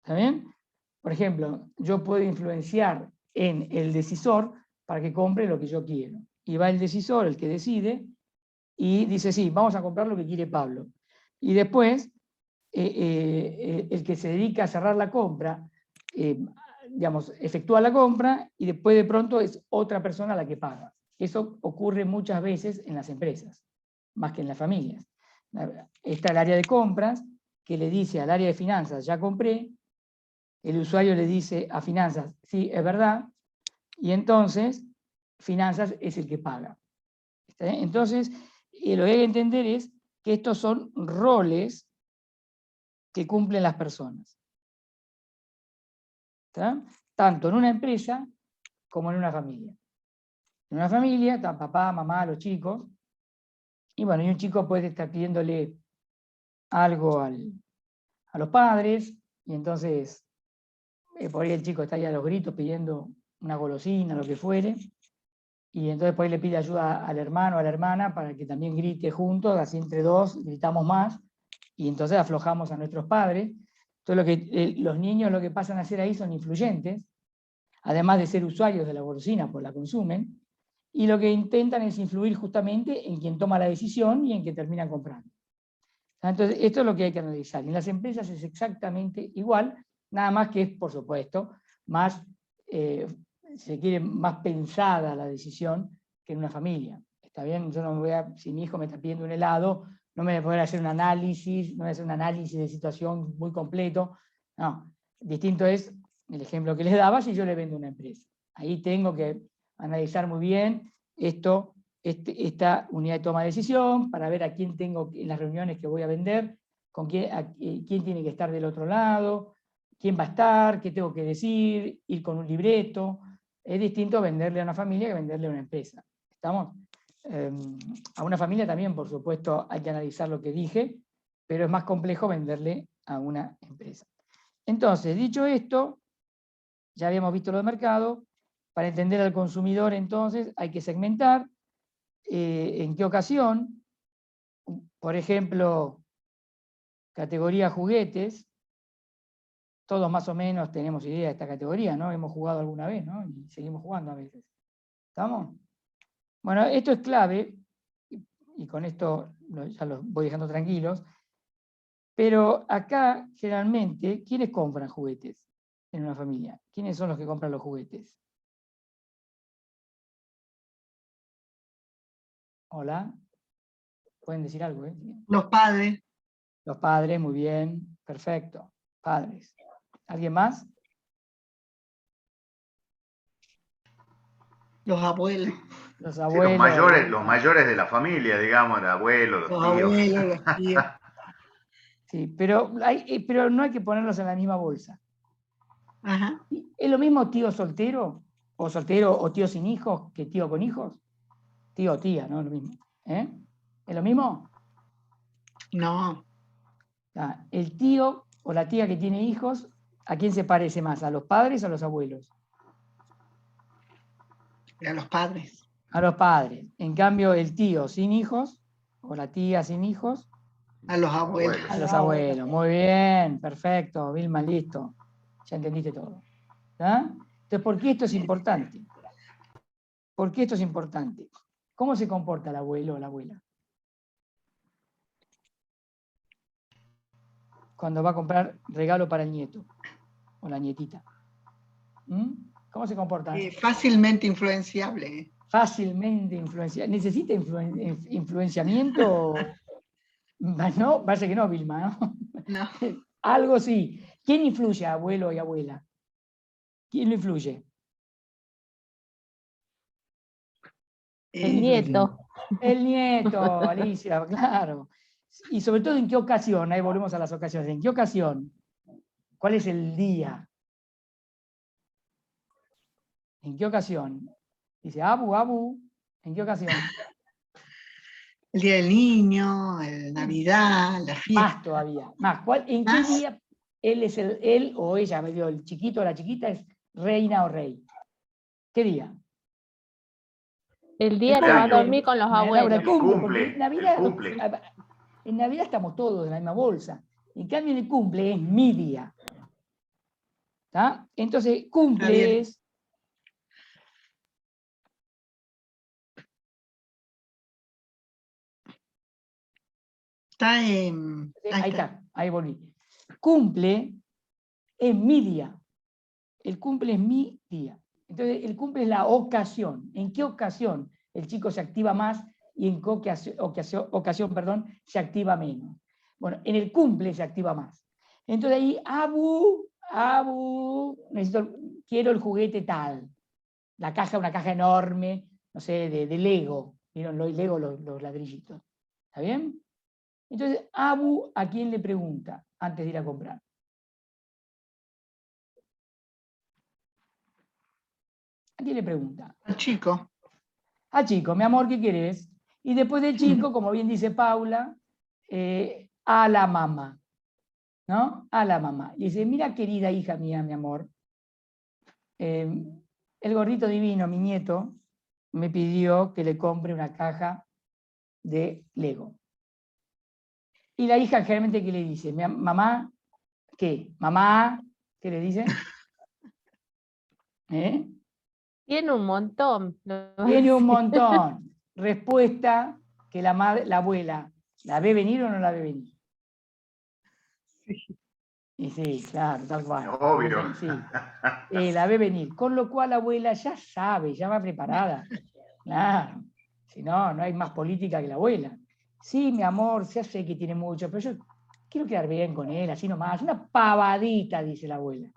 S2: ¿Está bien? Por ejemplo, yo puedo influenciar en el decisor para que compre lo que yo quiero. Y va el decisor, el que decide, y dice, sí, vamos a comprar lo que quiere Pablo. Y después, el que se dedica a cerrar la compra, digamos, efectúa la compra y después de pronto es otra persona la que paga. Eso ocurre muchas veces en las empresas, más que en las familias. Está el área de compras, que le dice al área de finanzas, ya compré, el usuario le dice a finanzas, sí, es verdad, y entonces finanzas es el que paga. ¿Está bien? Entonces, lo que hay que entender es que estos son roles que cumplen las personas. ¿Está? Tanto en una empresa como en una familia. En una familia están papá, mamá, los chicos, y bueno, y un chico puede estar pidiéndole algo a los padres, y entonces por ahí el chico está ahí a los gritos pidiendo una golosina, lo que fuere, y entonces por ahí le pide ayuda al hermano o a la hermana para que también grite juntos, así entre dos gritamos más, y entonces aflojamos a nuestros padres. Entonces los niños lo que pasan a hacer ahí son influyentes, además de ser usuarios de la golosina, pues la consumen, y lo que intentan es influir justamente en quien toma la decisión y en quien termina comprando. Entonces, esto es lo que hay que analizar. En las empresas es exactamente igual, nada más que es, por supuesto, más, se quiere, más pensada la decisión que en una familia. ¿Está bien? Yo no me voy si mi hijo me está pidiendo un helado, no me voy a poder hacer un análisis, no voy a hacer un análisis de situación muy completo. No, distinto es el ejemplo que les daba si yo le vendo una empresa. Ahí tengo que analizar muy bien esta unidad de toma de decisión para ver a quién tengo en las reuniones que voy a vender, quién tiene que estar del otro lado, quién va a estar, qué tengo que decir, ir con un libreto. Es distinto venderle a una familia que venderle a una empresa. ¿Estamos? A una familia también, por supuesto, hay que analizar lo que dije, pero es más complejo venderle a una empresa. Entonces, dicho esto, ya habíamos visto lo de mercado. Para entender al consumidor, entonces, hay que segmentar. ¿En qué ocasión? Por ejemplo, categoría juguetes. Todos más o menos tenemos idea de esta categoría, ¿no? Hemos jugado alguna vez, ¿no? Y seguimos jugando a veces. ¿Estamos? Bueno, esto es clave, y con esto ya los voy dejando tranquilos, pero acá, generalmente, ¿quiénes compran juguetes en una familia? ¿Quiénes son los que compran los juguetes? Hola. ¿Pueden decir algo?
S4: Los padres.
S2: Los padres, muy bien, perfecto. Padres. ¿Alguien más?
S4: Los abuelos.
S2: Los
S3: Sí,
S2: abuelos.
S3: los mayores de la familia, digamos, el abuelo, los
S4: Los
S3: tíos.
S4: abuelos, los tíos.
S2: Sí, pero no hay que ponerlos en la misma bolsa.
S4: Ajá.
S2: ¿Es lo mismo tío soltero o tío sin hijos que tío con hijos? Tío o tía, ¿no? Lo mismo. ¿Es lo mismo?
S4: No,
S2: El tío o la tía que tiene hijos, ¿a quién se parece más? ¿A los padres o a los abuelos?
S4: a los padres.
S2: A los padres. En cambio, el tío sin hijos o la tía sin hijos,
S4: A los abuelos.
S2: a los abuelos. Muy bien, perfecto, Vilma, listo. Ya entendiste todo. Entonces, ¿por qué esto es importante? ¿Por qué esto es importante? ¿Cómo se comporta el abuelo o la abuela cuando va a comprar regalo para el nieto o la nietita? ¿Cómo se comporta?
S4: Fácilmente influenciable.
S2: Fácilmente influenciable. ¿Necesita influenciamiento? No, parece que no, Vilma, ¿no?
S4: No.
S2: Algo sí. ¿Quién influye a abuelo y abuela? ¿Quién lo influye?
S5: El nieto.
S2: El nieto, Alicia, claro. Y sobre todo, ¿en qué ocasión? Ahí volvemos a las ocasiones. ¿En qué ocasión? ¿Cuál es el día? ¿En qué ocasión? Dice, Abu, ¿en qué ocasión?
S4: El Día del Niño, el Navidad, la fiesta.
S2: Más todavía, más. ¿En qué
S4: ¿Más?
S2: día él o ella, el chiquito o la chiquita es reina o rey? ¿Qué día?
S5: El día que va a dormir con los
S2: Laura,
S5: abuelos.
S2: cumple, porque
S3: Cumple,
S2: en Navidad,
S3: el cumple.
S2: en Navidad estamos todos en la misma bolsa. En cambio, en el cumple es mi día. ¿Está? Entonces,
S4: Está bien.
S2: cumple es...
S4: Está en...
S2: Ahí está, ahí volví. Cumple es mi día. El cumple es mi día. Entonces, el cumple es la ocasión. ¿En qué ocasión el chico se activa más y en qué ocasión, se activa menos? Bueno, en el cumple se activa más. Entonces ahí, Abu, quiero el juguete tal. La caja, una caja enorme, no sé, de Lego. ¿Vieron los Lego, los ladrillitos? ¿Está bien? Entonces, Abu, ¿a quién le pregunta antes de ir a comprar? ¿A quién le pregunta?
S4: Al chico.
S2: Al chico, mi amor, ¿qué querés? Y después del chico, como bien dice Paula, a la mamá, ¿no? A la mamá. Y dice, mira, querida hija mía, mi amor, el gordito divino, mi nieto, me pidió que le compre una caja de Lego. Y la hija generalmente, ¿qué le dice? Mamá, ¿qué? Mamá, ¿qué le dice? ¿Eh?
S5: Tiene un montón.
S2: Tiene un montón. Respuesta que la abuela, ¿la ve venir o no la ve venir? Y sí, claro, tal cual.
S3: Obvio.
S2: Sí, la ve venir. Con lo cual la abuela ya sabe, ya va preparada. Claro. Si no, no hay más política que la abuela. Sí, mi amor, ya sé que tiene mucho, pero yo quiero quedar bien con él, así nomás. Una pavadita, dice la abuela.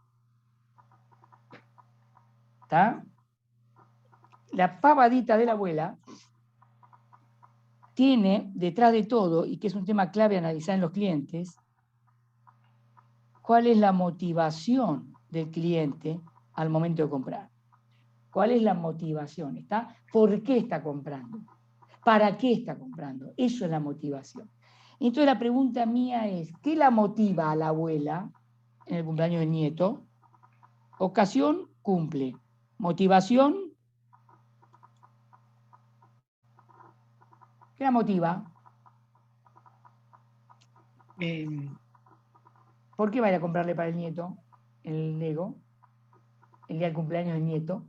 S2: ¿Está? La pavadita de la abuela tiene detrás de todo, y que es un tema clave a analizar en los clientes, cuál es la motivación del cliente al momento de comprar. ¿Cuál es la motivación? ¿Está? ¿Por qué está comprando? ¿Para qué está comprando? Eso es la motivación. Entonces la pregunta mía es, ¿qué la motiva a la abuela en el cumpleaños del nieto? Ocasión, cumple. Motivación, ¿qué la motiva? ¿Por qué va a ir a comprarle para el nieto el Lego? El día del cumpleaños del nieto.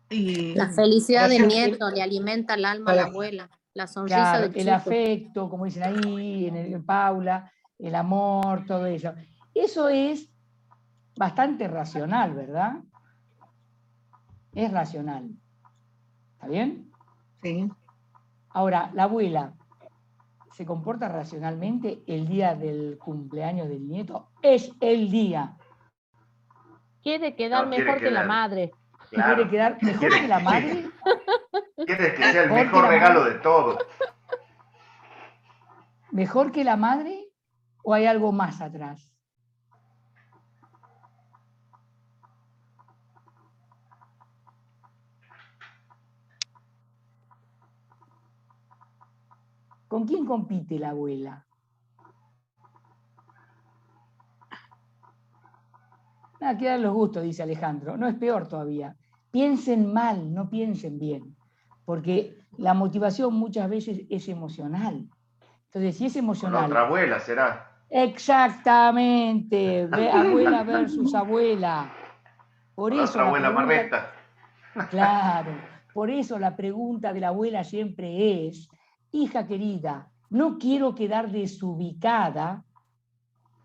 S5: La felicidad del nieto
S2: El,
S5: le alimenta el alma a la abuela. La sonrisa
S2: claro,
S5: del
S2: el
S5: chico.
S2: afecto, como dicen ahí, en Paula, el amor, todo eso. Eso es bastante racional, ¿verdad? Es racional. ¿Está bien?
S4: Sí.
S2: Ahora, la abuela se comporta racionalmente el día del cumpleaños del nieto. Es el día.
S5: Quiere quedar mejor que la madre.
S3: Claro.
S2: ¿Quiere quedar mejor que la madre?
S3: Quiere que sea el mejor regalo de todo.
S2: ¿Mejor que la madre o hay algo más atrás? ¿Con quién compite la abuela? Nada, quedan los gustos, dice Alejandro. No, es peor todavía. Piensen mal, no piensen bien. Porque la motivación muchas veces es emocional. Entonces, si es emocional...
S3: Con la otra abuela será.
S2: Exactamente. Abuela versus abuela. Por
S3: Con la
S2: eso
S3: otra
S2: la
S3: abuela
S2: pregunta...
S3: Marreta.
S2: Claro. Por eso la pregunta de la abuela siempre es, hija querida, no quiero quedar desubicada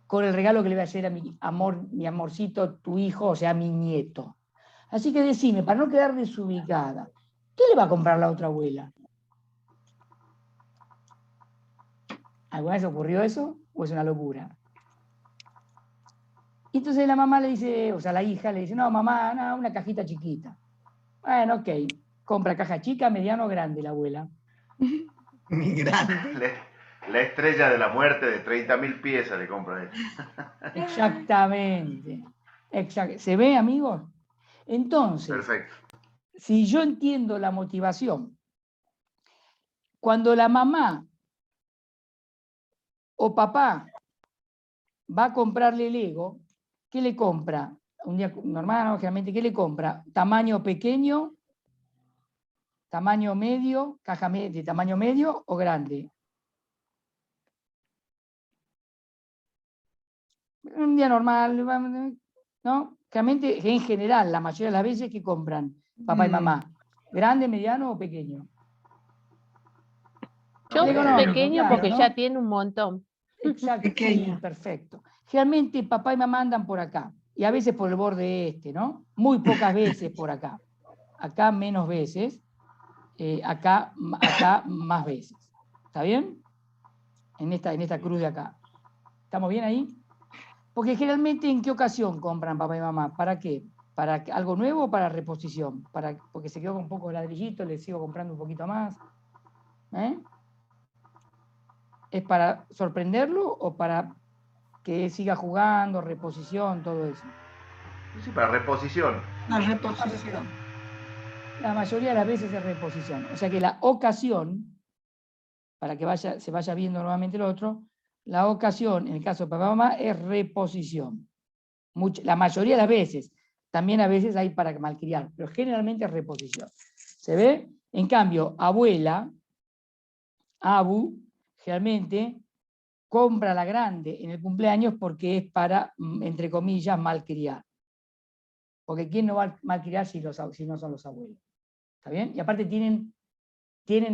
S2: con el regalo que le voy a hacer a mi amor, mi amorcito, tu hijo, o sea, a mi nieto. Así que decime, para no quedar desubicada, ¿qué le va a comprar la otra abuela? ¿Alguna vez ocurrió eso o es una locura? Y entonces la mamá le dice, o sea, la hija le dice, no, mamá, no, una cajita chiquita. Bueno, ok, compra caja chica, mediano o grande la abuela.
S4: Grande.
S3: La estrella de la muerte de 30.000 piezas le compra él.
S2: Exactamente. ¿Se ve, amigos? Entonces,
S3: perfecto.
S2: si yo entiendo la motivación, cuando la mamá o papá va a comprarle Lego, ¿qué le compra? Un día normal, generalmente, ¿qué le compra? ¿Tamaño pequeño? ¿Tamaño medio? ¿Caja de tamaño medio o grande? Un día normal, ¿no? Realmente, en general, la mayoría de las veces que compran papá y mamá, ¿grande, mediano o pequeño?
S5: Yo pequeño
S2: claro,
S5: porque
S2: ¿no?
S5: ya tiene un montón.
S2: Exacto,
S4: Pequeño.
S2: sí, perfecto. Generalmente papá y mamá andan por acá, y a veces por el borde este, ¿no? Muy pocas veces por acá. Acá menos veces, acá más veces. ¿Está bien? En esta cruz de acá. ¿Estamos bien ahí? Porque generalmente, ¿en qué ocasión compran papá y mamá? ¿Para qué? ¿Para algo nuevo o para reposición? Porque se quedó con un poco de ladrillito, le sigo comprando un poquito más. ¿Es para sorprenderlo o para que siga jugando, reposición, todo eso?
S3: Sí, para reposición.
S4: La reposición.
S2: La mayoría de las veces es reposición. O sea que la ocasión, para que se vaya viendo nuevamente el otro, la ocasión, en el caso de papá y mamá, es reposición. La mayoría de las veces. También a veces hay para malcriar, pero generalmente es reposición. ¿Se ve? En cambio, abuela, abu, generalmente compra la grande en el cumpleaños porque es para, entre comillas, malcriar. Porque ¿quién no va a malcriar si no son los abuelos? ¿Está bien? Y aparte tienen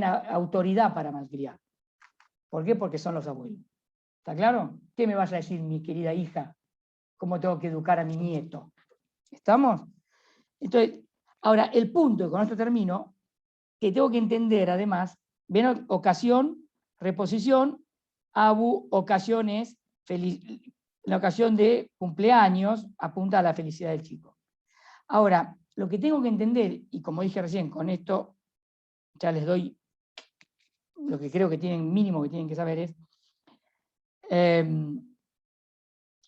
S2: autoridad para malcriar. ¿Por qué? Porque son los abuelos. ¿Está claro? ¿Qué me vas a decir, mi querida hija? ¿Cómo tengo que educar a mi nieto? ¿Estamos? Entonces, ahora, el punto, y con esto termino, que tengo que entender además, ven, ocasión, reposición, abu, ocasiones, la ocasión de cumpleaños apunta a la felicidad del chico. Ahora, lo que tengo que entender, y como dije recién, con esto ya les doy lo que creo que tienen, mínimo que tienen que saber es,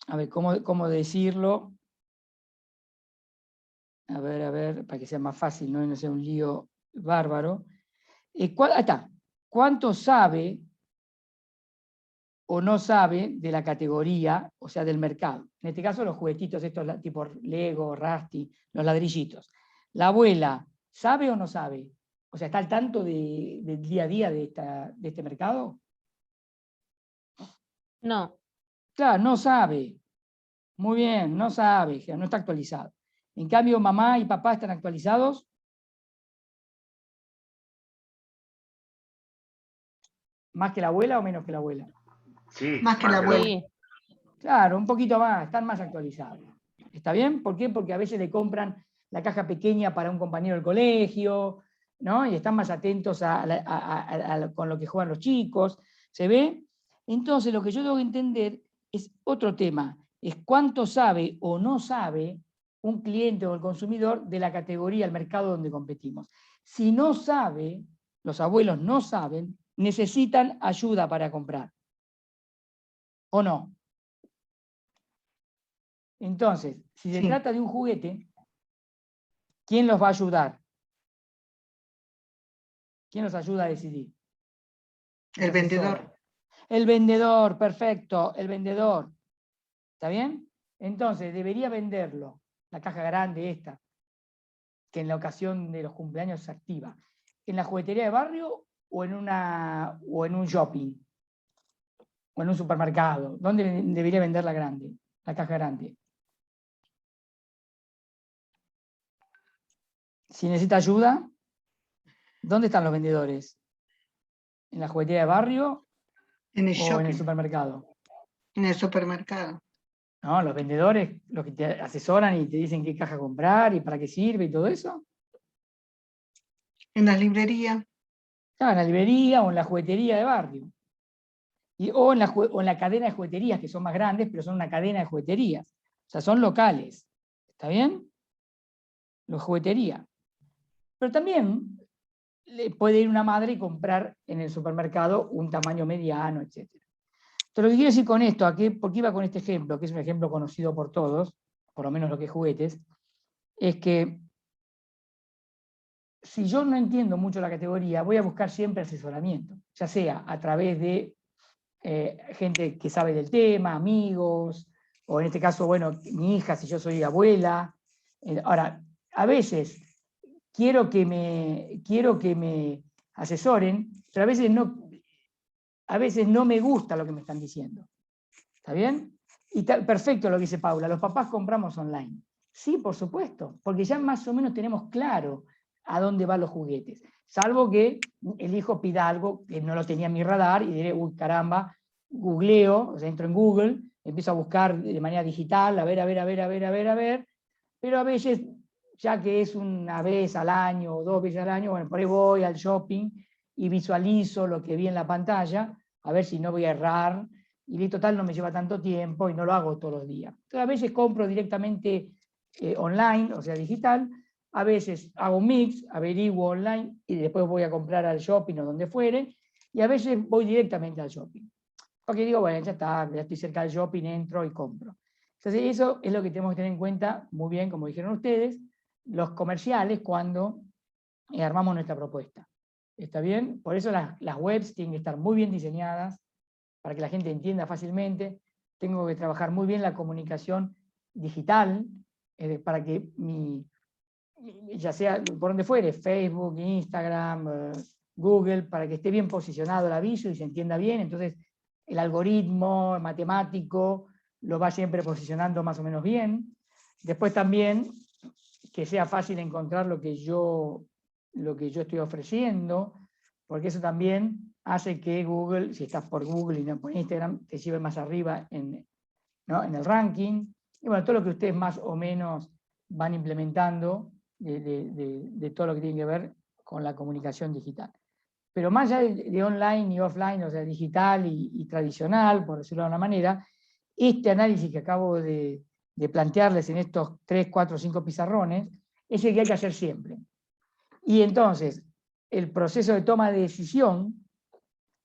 S2: a ver, ¿cómo decirlo? A ver, para que sea más fácil, ¿no? Y no sea un lío bárbaro. Está. ¿Cuánto sabe o no sabe de la categoría, o sea, del mercado? En este caso, los juguetitos estos tipo Lego, Rusty, los ladrillitos. ¿La abuela sabe o no sabe? O sea, ¿está al tanto del día a día de este mercado?
S5: No.
S2: Claro, no sabe. Muy bien, no sabe, no está actualizado. En cambio, mamá y papá están actualizados. ¿Más que la abuela o menos que la abuela?
S3: Sí,
S4: Más que la abuela.
S5: Sí.
S2: Claro, un poquito más, están más actualizados. ¿Está bien? ¿Por qué? Porque a veces le compran la caja pequeña para un compañero del colegio, ¿no? Y están más atentos con lo que juegan los chicos. ¿Se ve? Entonces, lo que yo tengo que entender es otro tema. Es cuánto sabe o no sabe un cliente o el consumidor de la categoría, el mercado donde competimos. Si no sabe, los abuelos no saben, necesitan ayuda para comprar. ¿O no? Entonces, si se trata de un juguete, ¿quién los va a ayudar? ¿Quién los ayuda a decidir?
S4: El vendedor.
S2: El vendedor, perfecto, el vendedor. ¿Está bien? Entonces, debería venderlo, la caja grande esta, que en la ocasión de los cumpleaños se activa, ¿en la juguetería de barrio o en un shopping? ¿O en un supermercado? ¿Dónde debería vender la grande, la caja grande? Si necesita ayuda, ¿dónde están los vendedores? ¿En la juguetería de barrio
S4: en el
S2: o
S4: shopping,
S2: en el supermercado?
S4: En el supermercado.
S2: ¿No? Los vendedores, los que te asesoran y te dicen qué caja comprar y para qué sirve y todo eso.
S4: En la librería.
S2: Claro, en la librería o en la juguetería de barrio. O en la cadena de jugueterías, que son más grandes, pero son una cadena de jugueterías. O sea, son locales. ¿Está bien? Los juguetería. Pero también puede ir una madre y comprar en el supermercado un tamaño mediano, etc. Entonces, lo que quiero decir con esto, ¿por qué iba con este ejemplo? Que es un ejemplo conocido por todos, por lo menos lo que es juguetes, es que si yo no entiendo mucho la categoría, voy a buscar siempre asesoramiento, ya sea a través de gente que sabe del tema, amigos, o en este caso, bueno, mi hija, si yo soy abuela. Ahora, a veces quiero que me asesoren, pero a veces no me gusta lo que me están diciendo. ¿Está bien? Y perfecto lo que dice Paula, los papás compramos online. Sí, por supuesto, porque ya más o menos tenemos claro a dónde van los juguetes. Salvo que el hijo pida algo que no lo tenía en mi radar y diré, uy, caramba, googleo, o sea, entro en Google, empiezo a buscar de manera digital, a ver, pero a veces, ya que es una vez al año o 2 veces al año, bueno, por ahí voy al shopping y visualizo lo que vi en la pantalla, a ver si no voy a errar, y total no me lleva tanto tiempo y no lo hago todos los días. Entonces, a veces compro directamente online, o sea, digital, a veces hago un mix, averiguo online y después voy a comprar al shopping o donde fuere, y a veces voy directamente al shopping. Porque digo, bueno, ya está, ya estoy cerca del shopping, entro y compro. Entonces eso es lo que tenemos que tener en cuenta, muy bien, como dijeron ustedes, los comerciales cuando armamos nuestra propuesta. ¿Está bien? Por eso las webs tienen que estar muy bien diseñadas, para que la gente entienda fácilmente. Tengo que trabajar muy bien la comunicación digital, para que ya sea por donde fuere, Facebook, Instagram, Google, para que esté bien posicionado el aviso y se entienda bien. Entonces, el algoritmo matemático lo va siempre posicionando más o menos bien. Después también, que sea fácil encontrar lo que yo estoy ofreciendo, porque eso también hace que Google, si estás por Google y no por Instagram, te lleve más arriba en el ranking. Y bueno, todo lo que ustedes más o menos van implementando de todo lo que tiene que ver con la comunicación digital. Pero más allá de online y offline, o sea, digital y tradicional, por decirlo de una manera, este análisis que acabo de plantearles en estos 3, 4, 5 pizarrones, es el que hay que hacer siempre. Y entonces, el proceso de toma de decisión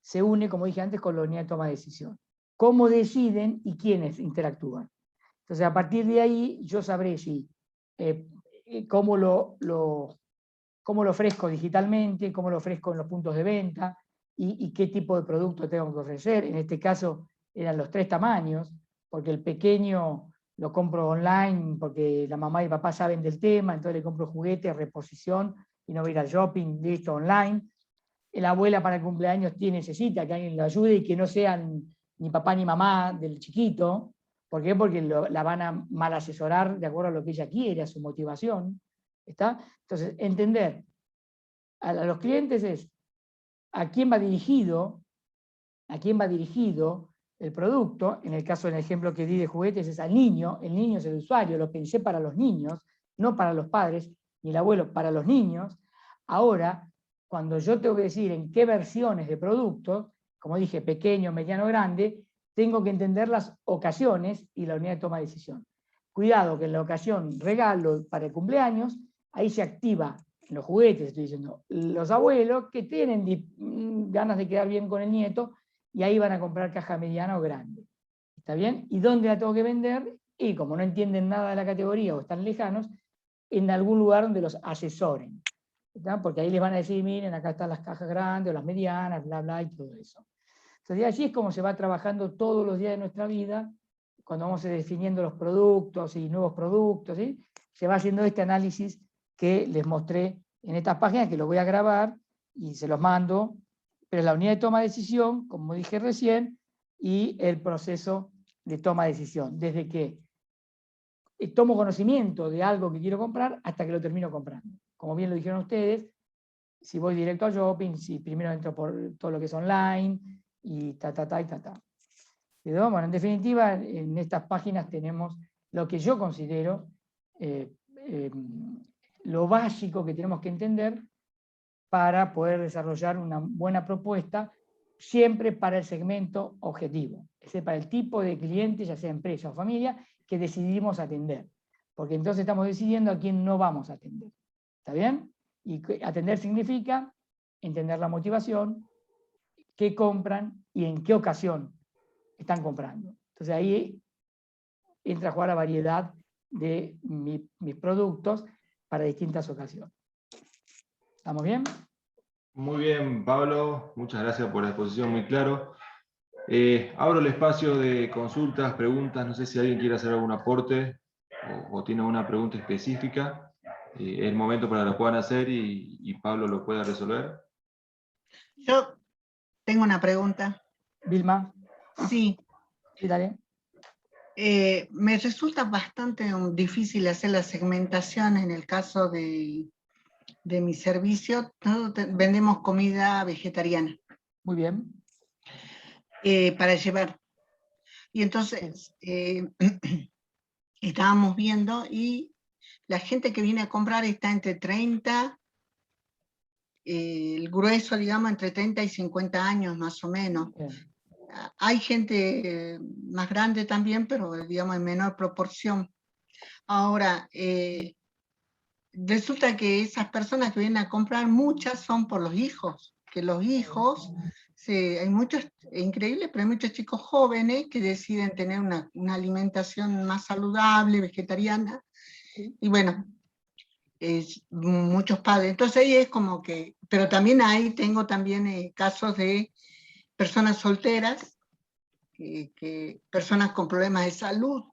S2: se une, como dije antes, con la unidad de toma de decisión. Cómo deciden y quiénes interactúan. Entonces, a partir de ahí, yo sabré si cómo lo ofrezco digitalmente, cómo lo ofrezco en los puntos de venta y qué tipo de producto tengo que ofrecer. En este caso eran los 3 tamaños, porque el pequeño lo compro online porque la mamá y el papá saben del tema, entonces le compro juguete, reposición y no voy a ir al shopping, listo, online. La abuela para el cumpleaños necesita que alguien lo ayude y que no sean ni papá ni mamá del chiquito. ¿Por qué? Porque la van a mal asesorar de acuerdo a lo que ella quiere, a su motivación. ¿Está? Entonces, entender a los clientes es a quién va dirigido el producto. En el caso del ejemplo que di de juguetes es al niño, el niño es el usuario, lo pensé para los niños, no para los padres, ni el abuelo, para los niños. Ahora, cuando yo tengo que decir en qué versiones de productos, como dije, pequeño, mediano, grande, tengo que entender las ocasiones y la unidad de toma de decisión. Cuidado que en la ocasión regalo para el cumpleaños, ahí se activa en los juguetes, estoy diciendo, los abuelos que tienen ganas de quedar bien con el nieto y ahí van a comprar caja mediana o grande. ¿Está bien? ¿Y dónde la tengo que vender? Y como no entienden nada de la categoría o están lejanos, en algún lugar donde los asesoren. ¿Está? Porque ahí les van a decir, miren, acá están las cajas grandes o las medianas, bla, bla, y todo eso. Entonces, así es como se va trabajando todos los días de nuestra vida, cuando vamos definiendo los productos y nuevos productos, ¿sí? Se va haciendo este análisis que les mostré en estas páginas, que lo voy a grabar y se los mando, pero la unidad de toma de decisión, como dije recién, y el proceso de toma de decisión, desde que tomo conocimiento de algo que quiero comprar hasta que lo termino comprando. Como bien lo dijeron ustedes, si voy directo al shopping, si primero entro por todo lo que es online, y ta. Pero bueno, en definitiva, en estas páginas tenemos lo que yo considero lo básico que tenemos que entender para poder desarrollar una buena propuesta, siempre para el segmento objetivo, es decir, para el tipo de cliente, ya sea empresa o familia, que decidimos atender. Porque entonces estamos decidiendo a quién no vamos a atender. ¿Está bien? Y atender significa entender la motivación, qué compran y en qué ocasión están comprando. Entonces ahí entra a jugar la variedad de mis productos para distintas ocasiones. ¿Estamos bien?
S1: Muy bien, Pablo. Muchas gracias por la exposición, muy claro. Abro el espacio de consultas, preguntas. No sé si alguien quiere hacer algún aporte o tiene una pregunta específica. Es el momento para que lo puedan hacer y Pablo lo pueda resolver.
S4: Yo tengo una pregunta.
S2: Vilma.
S4: Sí.
S2: Sí, dale.
S4: Me resulta bastante difícil hacer la segmentación en el caso de mi servicio. Nosotros vendemos comida vegetariana.
S2: Muy bien.
S4: Para llevar. Y entonces estábamos viendo y la gente que viene a comprar está entre 30, el grueso, digamos, entre 30 y 50 años más o menos.
S2: Bien.
S4: Hay gente más grande también, pero digamos en menor proporción. Ahora, resulta que esas personas que vienen a comprar, muchas son por los hijos, que los hijos, hay muchos, es increíble, pero hay muchos chicos jóvenes que deciden tener una alimentación más saludable, vegetariana, y bueno, muchos padres. Entonces ahí es como que, pero también tengo también casos de personas solteras, personas con problemas de salud,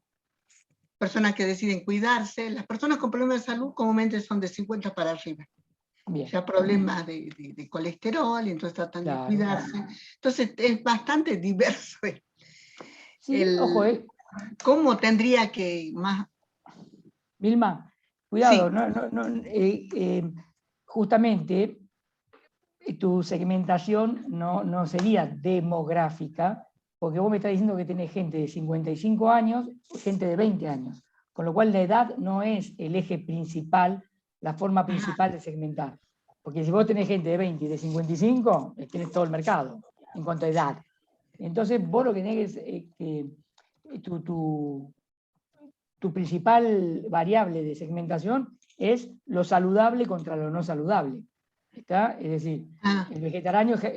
S4: personas que deciden cuidarse. Las personas con problemas de salud comúnmente son de 50 para arriba.
S2: Bien.
S4: Ya problemas de colesterol, y entonces tratan de cuidarse. Entonces es bastante diverso.
S2: Sí, ojo,
S4: ¿Cómo tendría que más?
S2: Vilma, cuidado,
S4: Sí.
S2: Justamente tu segmentación no sería demográfica, porque vos me estás diciendo que tenés gente de 55 años, gente de 20 años, con lo cual la edad no es el eje principal, la forma principal de segmentar. Porque si vos tenés gente de 20 y de 55, tenés todo el mercado en cuanto a edad. Entonces vos lo que tenés es que tu principal variable de segmentación es lo saludable contra lo no saludable. ¿Está? Es decir, el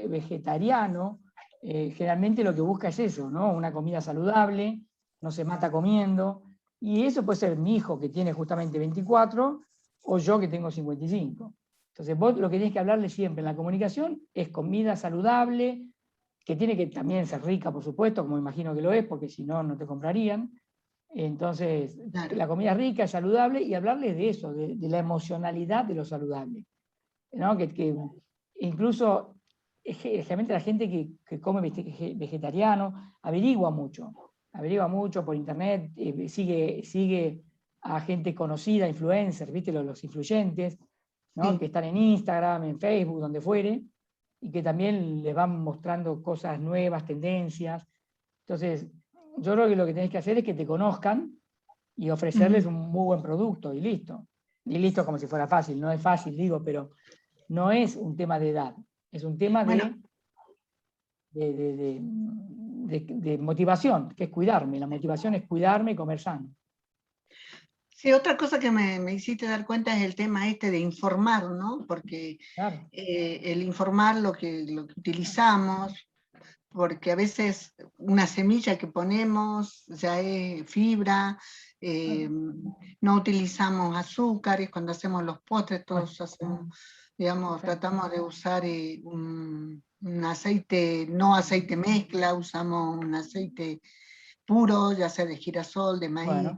S2: vegetariano generalmente lo que busca es eso, ¿no? Una comida saludable, no se mata comiendo, y eso puede ser mi hijo que tiene justamente 24 o yo que tengo 55. Entonces vos lo que tenés que hablarle siempre en la comunicación es comida saludable, que tiene que también ser rica, por supuesto, como imagino que lo es, porque si no, no te comprarían. Entonces,
S4: Claro.
S2: la comida rica es saludable y hablarles de eso, de la emocionalidad de lo saludable, ¿no? Que incluso generalmente la gente que come vegetariano averigua mucho por internet, sigue a gente conocida, influencers, ¿viste? Los influyentes, ¿no?
S4: Sí.
S2: Que están en Instagram, en Facebook, donde fuere, y que también les van mostrando cosas nuevas, tendencias. Entonces, yo creo que lo que tenés que hacer es que te conozcan y ofrecerles un muy buen producto y listo. Y listo como si fuera fácil, no es fácil, digo, pero no es un tema de edad, es un tema de motivación, que es cuidarme. La motivación es cuidarme y comer sano.
S4: Sí, otra cosa que me hiciste dar cuenta es el tema de informar, ¿no? Porque
S2: Claro.
S4: El informar lo que utilizamos, porque a veces una semilla que ponemos ya es fibra, no utilizamos azúcares cuando hacemos los postres, todos hacemos, digamos, tratamos de usar un aceite, no aceite mezcla, usamos un aceite puro, ya sea de girasol, de maíz,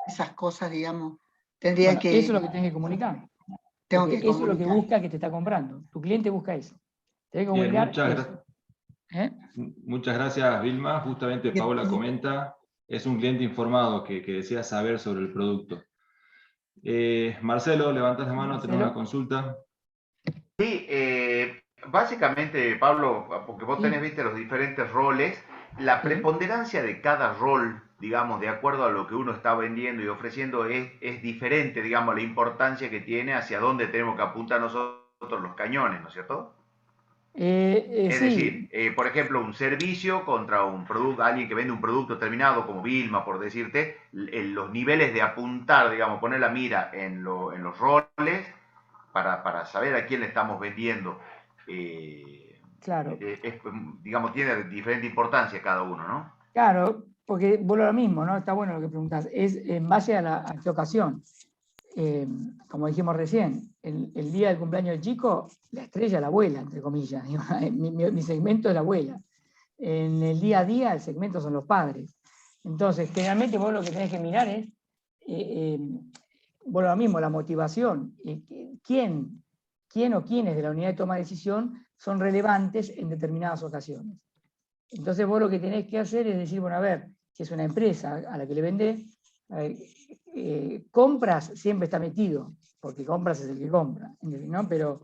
S4: esas cosas, digamos, tendría que...
S2: Eso es lo que tenés que comunicar.
S4: Tengo
S2: Porque
S4: que
S2: eso es lo que
S4: comunicar.
S2: busca que te está comprando. Tu cliente busca eso. Tenés que
S1: Bien,
S2: comunicar eso.
S1: Muchas gracias, Vilma. Justamente Paola comenta, es un cliente informado que desea saber sobre el producto. Marcelo, levantás la mano, tenés una consulta.
S3: Sí, básicamente, Pablo, porque vos tenés, viste, los diferentes roles, la preponderancia de cada rol, digamos, de acuerdo a lo que uno está vendiendo y ofreciendo, es diferente, digamos, la importancia que tiene hacia dónde tenemos que apuntar nosotros los cañones, ¿no es cierto? Es decir, por ejemplo, un servicio contra un producto, alguien que vende un producto terminado como Vilma, por decirte, los niveles de apuntar, digamos, poner la mira en los roles para saber a quién le estamos vendiendo.
S2: Claro.
S3: Digamos, tiene diferente importancia cada uno, ¿no?
S2: Claro, porque vuelvo a lo mismo, ¿no? Está bueno lo que preguntás. Es en base a qué ocasión. Como dijimos recién, el día del cumpleaños del chico, la estrella es la abuela, entre comillas. Mi segmento es la abuela. En el día a día, el segmento son los padres. Entonces, generalmente vos lo que tenés que mirar es, bueno, lo mismo, la motivación. ¿Quién o quiénes de la unidad de toma de decisión son relevantes en determinadas ocasiones? Entonces vos lo que tenés que hacer es decir, bueno, a ver, si es una empresa a la que le vendés, compras siempre está metido, porque compras es el que compra, ¿no? Pero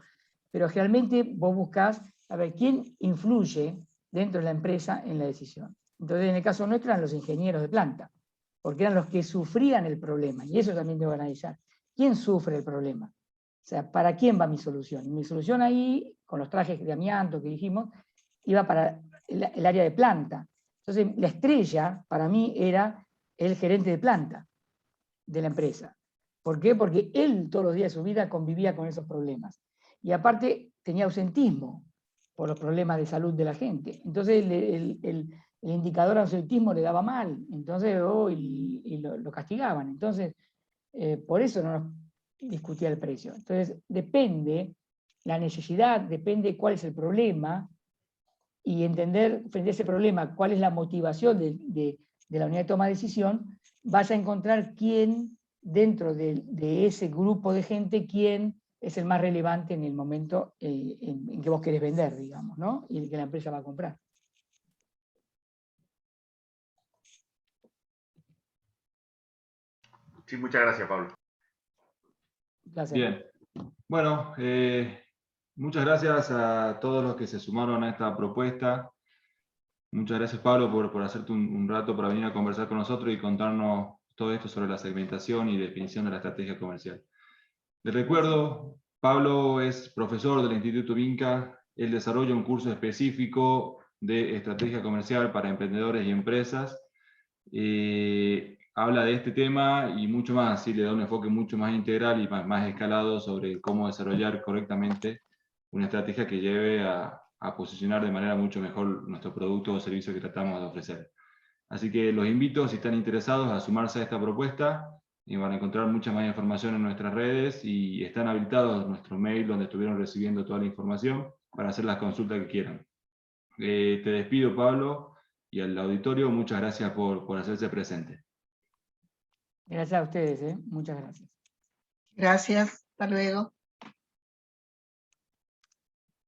S2: generalmente vos buscás, a ver, ¿quién influye dentro de la empresa en la decisión? Entonces, en el caso nuestro eran los ingenieros de planta, porque eran los que sufrían el problema, y eso también debo analizar. ¿Quién sufre el problema? O sea, ¿para quién va mi solución? Mi solución ahí, con los trajes de amianto que dijimos, iba para el área de planta. Entonces, la estrella para mí era el gerente de planta de la empresa. ¿Por qué? Porque él todos los días de su vida convivía con esos problemas. Y aparte tenía ausentismo por los problemas de salud de la gente. Entonces el indicador de ausentismo le daba mal, entonces lo castigaban. Entonces, por eso no nos discutía el precio. Entonces, depende la necesidad, depende cuál es el problema, y entender frente a ese problema cuál es la motivación de la unidad de toma de decisión, vas a encontrar quién dentro de ese grupo de gente, quién es el más relevante en el momento en que vos querés vender, digamos, ¿no? Y el que la empresa va a comprar.
S3: Sí, muchas gracias, Pablo.
S2: Un placer.
S1: Bien. Bueno, muchas gracias a todos los que se sumaron a esta propuesta. Muchas gracias, Pablo, por hacerte un rato para venir a conversar con nosotros y contarnos todo esto sobre la segmentación y definición de la estrategia comercial. Les recuerdo, Pablo es profesor del Instituto Vinca. Él desarrolla un curso específico de estrategia comercial para emprendedores y empresas. Habla de este tema y mucho más, ¿sí? Le da un enfoque mucho más integral y más escalado sobre cómo desarrollar correctamente una estrategia que lleve a posicionar de manera mucho mejor nuestro producto o servicio que tratamos de ofrecer. Así que los invito, si están interesados, a sumarse a esta propuesta, y van a encontrar mucha más información en nuestras redes, y están habilitados nuestro mail donde estuvieron recibiendo toda la información para hacer las consultas que quieran. Te despido, Pablo, y al auditorio, muchas gracias por hacerse presente.
S2: Gracias a ustedes, muchas gracias.
S4: Gracias, hasta luego.